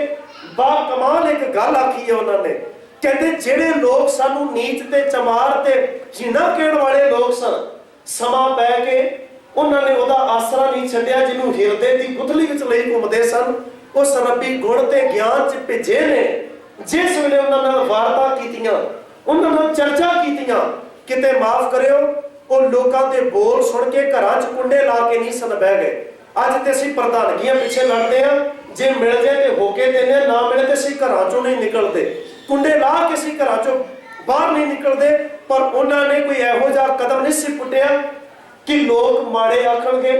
ਬਾ ਕਮਾਲ ਇੱਕ ਗੱਲ ਆਖੀ ਹੈ ਉਹਨਾਂ ਨੇ। ਕਹਿੰਦੇ ਜਿਹੜੇ ਲੋਕ ਸਾਨੂੰ ਨੀਚ ਤੇ ਚਮਾਰ ਤੇ ਜੀਣਾ ਕਹਿਣ ਵਾਲੇ ਲੋਕ ਸਨ, ਸਮਾਂ ਪੈ ਕੇ ਉਹਨਾਂ ਨੇ ਉਹਦਾ ਆਸਰਾ ਨਹੀਂ ਛੱਡਿਆ ਜਿਹਨੂੰ ਹਿਰਦੇ ਦੀ ਗੁਥਲੀ ਵਿੱਚ ਲਈ ਘੁੰਮਦੇ ਸਨ। ਉਸ ਰੱਬੀ ਗੁਣ ਤੇ ਗਿਆਨ 'ਚ ਭਿੱਜੇ ਨੇ। ਜਿਸ ਵੇਲੇ ਉਹਨਾਂ ਨਾਲ ਵਾਰਤਾ ਕੀਤੀਆਂ, ਉਹਨਾਂ ਨਾਲ ਚਰਚਾ ਕੀਤੀਆਂ, ਕਿਤੇ ਮਾਫ ਕਰਿਓ, ਉਹ ਲੋਕਾਂ ਦੇ ਬੋਲ ਸੁਣ ਕੇ ਘਰਾਂ 'ਚ ਕੁੰਡੇ ਲਾ ਕੇ ਨਹੀਂ ਸਨ ਬਹਿ ਗਏ। ਅੱਜ ਤੇ ਅਸੀਂ ਪ੍ਰਧਾਨਗੀਆਂ ਪਿੱਛੇ ਲੜਦੇ ਹਾਂ, ਜੇ ਮਿਲ ਜਾਏ ਤੇ ਹੋਕੇ ਦਿੰਦੇ, ਨਾ ਮਿਲੇ ਤੇ ਅਸੀਂ ਘਰਾਂ 'ਚੋਂ ਨਹੀਂ ਨਿਕਲਦੇ, ਕੁੰਡੇ ਲਾ ਕੇ ਅਸੀਂ ਘਰਾਂ 'ਚੋਂ ਬਾਹਰ ਨਹੀਂ ਨਿਕਲਦੇ। ਪਰ ਉਹਨਾਂ ਨੇ ਕੋਈ ਇਹੋ ਜਿਹਾ ਕਦਮ ਨਹੀਂ ਸੀ ਪੁੱਟਿਆ ਕਿ ਲੋਕ ਮਾੜੇ ਆਖਣਗੇ,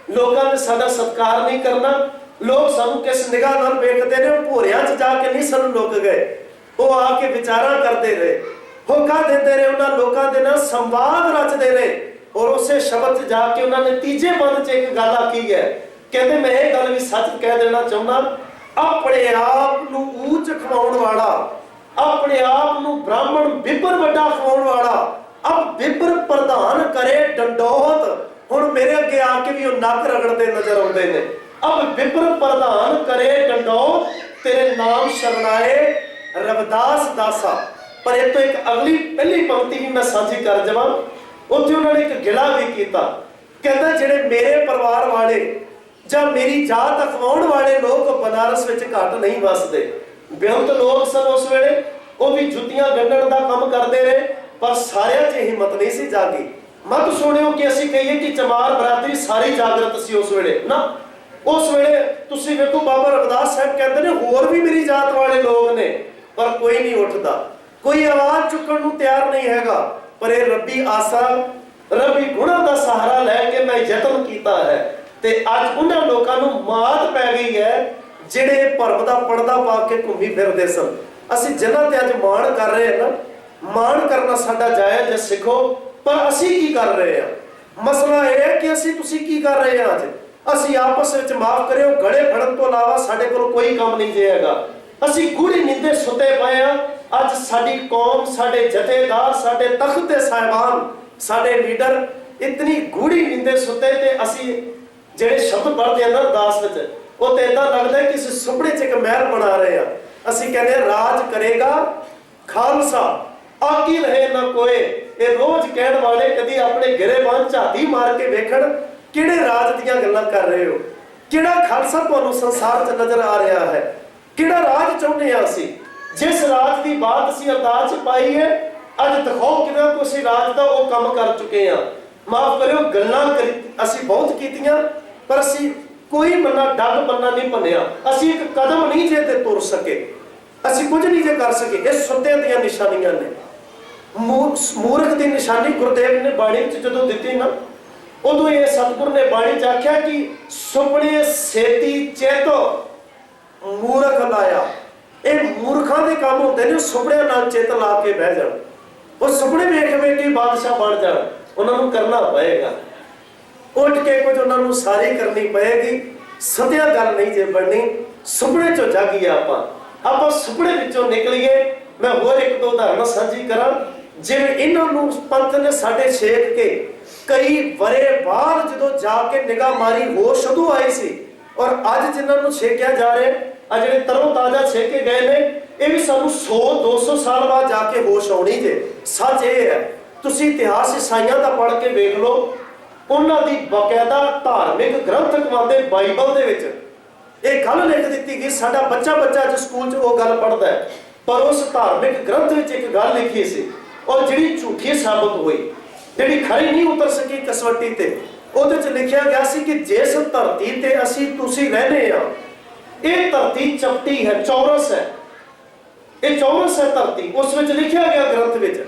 ਲੋਕਾਂ ਨੇ ਸਾਡਾ ਸਤਿਕਾਰ ਨਹੀਂ ਕਰਨਾ, ਲੋਕ ਸਾਨੂੰ ਕਿਸ ਨਿਗਾਹ ਨਾਲ ਵੇਖਦੇ ਨੇ। ਉਹ ਭੋਰਿਆਂ 'ਚ ਜਾ ਕੇ ਨਹੀਂ ਸਾਨੂੰ ਲੁਕ ਗਏ, ਉਹ ਆ ਕੇ ਵਿਚਾਰਾਂ ਕਰਦੇ ਰਹੇ, ਹੋਕਾ ਦਿੰਦੇ ਰਹੇ, ਉਹਨਾਂ ਲੋਕਾਂ ਦੇ ਨਾਲ ਸੰਵਾਦ ਰਚਦੇ ਰਹੇ। ਔਰ ਉਸੇ ਸ਼ਬਦ 'ਚ ਜਾ ਕੇ ਉਹਨਾਂ ਨੇ ਤੀਜੇ ਬੰਦ 'ਚ ਇੱਕ ਗੱਲ ਆਖੀ ਹੈ। ਕਹਿੰਦੇ ਮੈਂ ਇਹ ਗੱਲ ਵੀ ਸੱਚ ਕਹਿ ਦੇਣਾ ਚਾਹੁੰਦਾ, ਆਪਣੇ ਆਪ ਨੂੰ ਊਚ ਖਵਾਉਣ ਵਾਲਾ, ਆਪਣੇ ਆਪ ਨੂੰ ਬ੍ਰਾਹਮਣ ਬਿੱਬਰ ਵੱਡਾ ਖਵਾਉਣ ਵਾਲਾ, ਅਬ ਬਿੱਬਰ ਪ੍ਰਧਾਨ ਕਰੇ ਡੰਡੋਤ। ਹੁਣ ਮੇਰੇ ਅੱਗੇ ਆ ਕੇ ਵੀ ਉਹ ਨੱਕ ਰਗੜਦੇ ਨਜ਼ਰ ਆਉਂਦੇ ਨੇ। अब विप्र प्रधान करे डंडौत, तेरे नाम शरणाए रविदास दासा। पर ये तो एक अगली पहली पंक्ति भी मैं साझी कर जावां, उत्थे उन्होंने एक गिला भी किया, कहता ਜਿਹੜੇ मेरे परिवार वाले ਜਾਂ मेरी जात अखवाउण वाले लोग बनारस ਵਿੱਚ घट नहीं वसदे। बेअंत लोग सन उस वेले, वो भी जुत्तियां गंढण का काम करते रहे, पर सारिਆਂ 'ਚ हिम्मत नहीं सी जागी। मत सुनियो कि ਅਸੀਂ ਕਹੀਏ कि चमार बरादरी सारी जागृत सी उस वेले ना। उस वेले तुसीं वेखो बाबा रविदास साहब कहते ने होर भी मेरी जात वाले लोग ने, पर कोई नहीं उठता, कोई आवाज चुकण नूं तैयार नहीं हैगा। पर ये रब्बी आसा, रब्बी गुणा का सहारा लैके मैं यतन किया है, ते अज उन्हां लोकां नूं मात पै गई है जिहड़े भरम दा पर्दा पा के घूमी फिरदे सन। असीं जिन्हां ते अज माण कर रहे हैं ना, माण करना साडा जायज़ है सिखो, पर असीं की कर रहे हैं? मसला यह है कि असीं तुसीं की कर रहे हैं? अज असीं आपस विच माफ करियो गले फड़न तो इलावा साडे कोल कोई काम नहीं जे हैगा। असीं गूढ़ी नींदे सुते पए हां। अज साडी कौम, साडे जथेदार, साडे तख्त दे साहिबान, साडे लीडर इतनी गूढ़ी नींदे सुते, ते असीं ਜਿਹੜੇ शब्द पढ़ते हैं ना अरदास विच, वो तो इदां लगदा है कि सुपने च एक महल बना रहे हैं। असीं कहते हैं राज करेगा खालसा, आकी रहे ना कोई। ये रोज कहण वाले कदी अपने गिरेबान झाती मार के वेखण किहड़े राज दीयां गल्लां कर रहे हो, किहड़ा खालसा तुहानूं संसार च नजर आ रहा है, किहड़ा राज चाहुंदे आ असीं? जिस राज की बात असीं अरदास च पाई है, अज दिखाओ किहड़ा कोई असीं राज दा वो काम कर चुके हैं। माफ करियो गल्लां असीं बहुत कीतियां, पर असीं कोई मन्ना डग पन्ना नहीं भन्निया, असीं एक कदम नहीं जे ते तुर सके, असीं कुछ नहीं जे कर सके। ये सुत्ते दीयां निशानियां ने। मूर्ख की निशानी गुरुदेव ने बाणी च जदों दित्ती ना, उदों ये सतगुर ने बाणी च आख्या कि सुपने सेती चेतो मूर्ख लाया। ये मूर्खां दे काम होंदे ने, सुपने नाल चेत ला के बह जाण, वो सुपने वेख वेख के बादशाह बन जाण। उन्होंने करना पएगा, उठ के कुछ उन्होंने सारी करनी पएगी। सदिया गल नहीं जे बननी, सुपने चो जागिए आप सुपने विचों निकलिए। मैं होर एक दो उदाहरण साझी करा, जिवें इन्हों पंत ने साडे छेक के कई वरे बाद जदों जाके निगाह मारी होश उदों आई सी, और अज जिन्होंने छेकिया जा रहे आ जिहड़े तरों ताजा छेके गए ने, ये भी सानूं 100-200 साल बाद जाके होश आउणी जे। सच ये है, तुसीं इतिहास ईसाइयां दा पढ़ के वेख लो, उन्हां दी बकायदा धार्मिक ग्रंथ कमांदे बाइबल दे विच ये गल लिख दित्ती गई। साडा बच्चा अज स्कूल च वो गल पढ़दा है, पर उस धार्मिक ग्रंथ विच एक गल लिखी सी, और जिहड़ी झूठी साबित हुई, जिहड़ी खरी नहीं उतर सकी कसवटी ते, ਉਹਦੇ ਚ ਲਿਖਿਆ ਗਿਆ ਸੀ कि जिस धरती ते असी तुसी रहने आ, ये धरती चपटी है, चौरस है, ये चौरस है धरती। उस विच लिखिया गया ग्रंथ विच,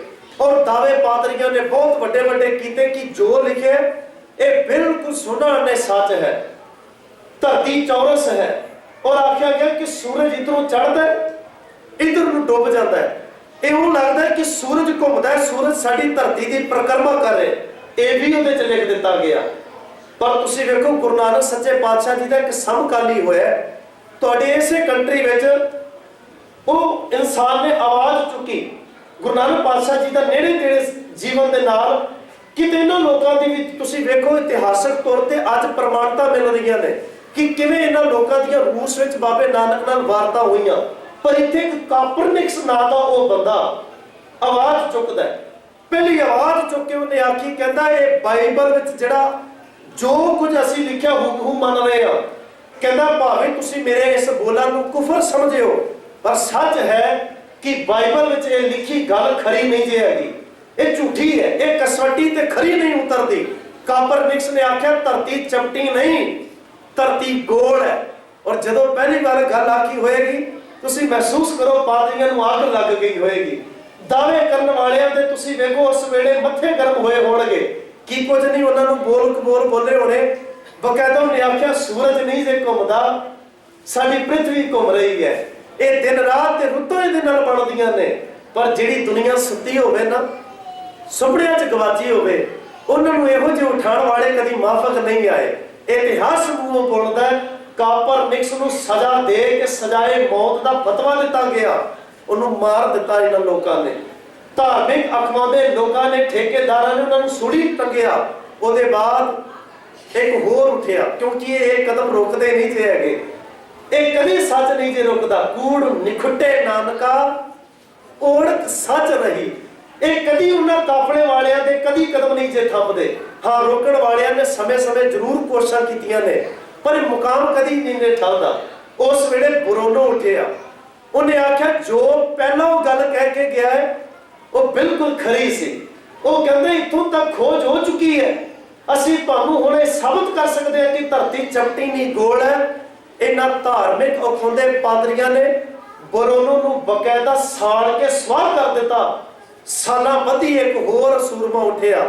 और दावे पादरियां ने बहुत बड़े बड़े कीते कि जो लिखे ये बिल्कुल सुना ने सच है, धरती चौरस है। और आख्या गया कि सूरज इधरों चढ़ता है, इधर नूं डुब जाता है, इउं लगदा है कि सूरज घुमदा है, सूरज साडी धरती की परिक्रमा कर रहे, ये भी ਉਹਦੇ ਚ लिख दिता गया। पर तुसीं वेखो गुरु नानक सच्चे पातशाह जी का एक समकाली होया तुहाडे इसे कंट्री विच, वो इंसान ने आवाज़ चुकी गुरु नानक पातशाह जी का नेड़े तेड़े जीवन के नाल, किते इन्हां लोकां दी भी तुसीं वेखो इतिहासक तौर ते अज प्रमाणता मिल रही ने कि किवें इन्हां लोकां दीयां रूस विच बाबे नानक नाल वारता होईयां। पर इत्थे एक कापरनिक्स नां दा वो बंदा आवाज़ चुकदा है, पहली आवाज़ चुक के उन्हें आखी, कहता है बाइबल विच जिहड़ा जो कुछ असीं लिखिया हुबहू मन रहे हैं, कहता भावें तुसीं मेरे इस बोलां नूं कुफर समझिओ, पर सच है कि बाइबल विच ये लिखी गल खरी नहीं जे हैगी, ये झूठी है, ये कसवटी ते खरी नहीं उतरदी। कापरनिक्स ने आख्या धरती चपटी नहीं, धरती गोल है। और जदों पहली बार गल आखी होएगी, तुसीं महसूस करो पादरियां नूं आग लग गई होएगी। दावे करने वालियां दे तुसीं वेखो उस वेले मत्थे गर्म होए होणगे कि कुछ नहीं उन्हां नूं बोल कबोल बोले होणे। बकायदा उन्हें आख्या सूरज नहीं जे घुमदा, साडी पृथ्वी घुम रही है, ये दिन रात ते रुत्तां इहदे नाल बनदियां ने। पर जिहड़ी दुनिया सुत्ती होवे ना, सुपनियां च गवाची होवे, उन्हां नूं इहो जिहे उठाण वाले कदी माफक नहीं आए। इतिहास मूंहों बोलदा है कापरनिक्स नूं सजा दे के सजाए मौत दा फतवा दिता गया, उन्होंने मार दिता इन्हां लोकां ने। धार्मिक अखवांदे लोकां ने, ठेकेदारां ने उन्हां नूं सूली टंगिया। उहदे बाद ਇੱਕ ਹੋਰ ਉੱਠਿਆ, ਕਿਉਂਕਿ ਇਹ ਕਦਮ ਰੁਕਦੇ ਨਹੀਂ ਜੇ ਹੈਗੇ, ਇਹ ਕਦੀ ਸੱਚ ਨਹੀਂ ਜੇ ਰੁਕਦਾ। ਕੂੜ ਨਿਖੁੱਟੇ ਨਾਨਕਾ ਓੜਕ ਸੱਚ ਰਹੀ। ਇਹ ਕਦੀ ਉਹਨਾਂ ਕਾਫਲੇ ਵਾਲਿਆਂ ਦੇ ਕਦੀ ਕਦਮ ਨਹੀਂ ਜੇ ਥੰਮਦੇ। ਹਾਂ, ਰੋਕਣ ਵਾਲਿਆਂ ਨੇ ਸਮੇਂ-ਸਮੇਂ ਜ਼ਰੂਰ ਕੋਸ਼ਿਸ਼ਾਂ ਕੀਤੀਆਂ ਨੇ, ਪਰ ਇਹ ਮੁਕਾਮ ਕਦੀ ਨਹੀਂ ਨੇ ਠੱਲਦਾ। ਉਸ ਵੇਲੇ ਬਰੋਨੋ ਉੱਠਿਆ, ਉਹਨੇ ਆਖਿਆ ਜੋ ਪਹਿਲਾਂ ਉਹ ਗੱਲ ਕਹਿ ਕੇ ਗਿਆ ਹੈ ਉਹ ਬਿਲਕੁਲ ਖਰੀ ਸੀ। ਉਹ ਕਹਿੰਦੇ ਇੱਥੋਂ ਤੱਕ ਖੋਜ ਹੋ ਚੁੱਕੀ ਹੈ, ਅਸੀਂ ਤੁਹਾਨੂੰ ਹੁਣ ਇਹ ਸਾਬਤ ਕਰ ਸਕਦੇ ਹਾਂ ਕਿ ਧਰਤੀ ਚਪਟੀ ਨਹੀਂ ਗੋਲ ਹੈ। ਇਹਨਾਂ ਧਾਰਮਿਕ ਅਖੁੰਦੇ ਪਾਦਰੀਆਂ ਨੇ ਬਰੋਨੋ ਨੂੰ ਬਕਾਇਦਾ ਸਾੜ ਕੇ ਸਵਾਹ ਕਰ ਦਿੱਤਾ। ਸਾਲਾਂ ਬੱਧੀ ਇੱਕ ਹੋਰ ਸੂਰਮਾ ਉੱਠਿਆ।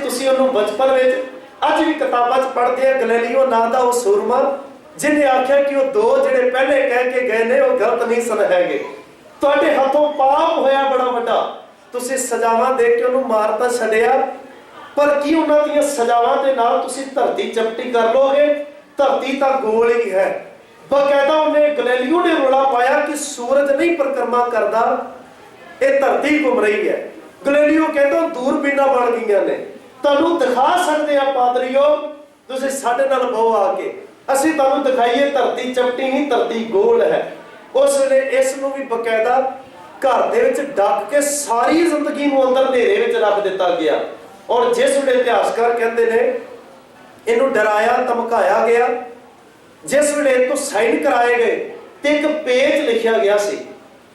ਤੁਸੀਂ ਉਹਨੂੰ ਬਚਪਨ ਵਿੱਚ ਅੱਜ ਵੀ ਕਿਤਾਬਾਂ 'ਚ ਪੜ੍ਹਦੇ ਆ, ਗੈਲੀਲੀਓ ਨਾਂ ਦਾ ਉਹ ਸੂਰਮਾ, ਜਿਹਨੇ ਆਖਿਆ ਕਿ ਉਹ ਦੋ ਜਿਹੜੇ ਪਹਿਲੇ ਕਹਿ ਕੇ ਗਏ ਨੇ ਉਹ ਗਲਤ ਨਹੀਂ ਸਨ ਹੈਗੇ। ਤੁਹਾਡੇ ਹੱਥੋਂ ਪਾਪ ਹੋਇਆ ਬੜਾ ਵੱਡਾ, ਤੁਸੀਂ ਸਜ਼ਾਵਾਂ ਦੇ ਕੇ ਉਹਨੂੰ ਮਾਰ ਤਾਂ ਛੱਡਿਆ, ਪਰ ਕੀ ਉਹਨਾਂ ਦੀਆਂ ਸਜ਼ਾਵਾਂ ਦੇ ਨਾਲ ਤੁਸੀਂ ਧਰਤੀ ਚਪਟੀ ਕਰ ਲੋਗੇ? ਧਰਤੀ ਤਾਂ ਗੋਲ ਹੀ ਹੈ। ਬਕਾਇਦਾ ਉਹਨੇ ਗੈਲੀਲੀਓ ਨੇ ਰੌਲਾ ਪਾਇਆ ਕਿ ਸੂਰਜ ਨਹੀਂ ਪਰਿਕਰਮਾ ਕਰਦਾ, ਇਹ ਧਰਤੀ ਘੁੰਮ ਰਹੀ ਹੈ। ਗੈਲੀਲੀਓ ਕਹਿੰਦਾ ਦੂਰਬੀਨਾਂ ਬਣ ਗਈਆਂ ਨੇ, ਤੁਹਾਨੂੰ ਦਿਖਾ ਸਕਦੇ ਆ ਪਾਦਰੀਓ, ਤੁਸੀਂ ਸਾਡੇ ਨਾਲ ਬਹੁ ਆ ਕੇ ਅਸੀਂ ਤੁਹਾਨੂੰ ਦਿਖਾਈਏ ਧਰਤੀ ਚਪਟੀ ਨਹੀਂ, ਧਰਤੀ ਗੋਲ ਹੈ। ਉਸ ਵੇਲੇ ਇਸ ਨੂੰ ਵੀ ਬਕਾਇਦਾ ਘਰ ਦੇ ਵਿੱਚ ਡੱਕ ਕੇ ਸਾਰੀ ਜ਼ਿੰਦਗੀ ਨੂੰ ਅੰਦਰ ਹਨੇਰੇ ਵਿੱਚ ਰੱਖ ਦਿੱਤਾ ਗਿਆ। ਔਰ ਜਿਸ ਵੇਲੇ ਇਤਿਹਾਸਕਾਰ ਕਹਿੰਦੇ ਨੇ ਇਹਨੂੰ ਡਰਾਇਆ ਧਮਕਾਇਆ ਗਿਆ, ਜਿਸ ਵੇਲੇ ਇਹ ਤੋਂ ਸਾਈਨ ਕਰਾਏ ਗਏ ਤੇ ਇੱਕ ਪੇਜ ਲਿਖਿਆ ਗਿਆ ਸੀ,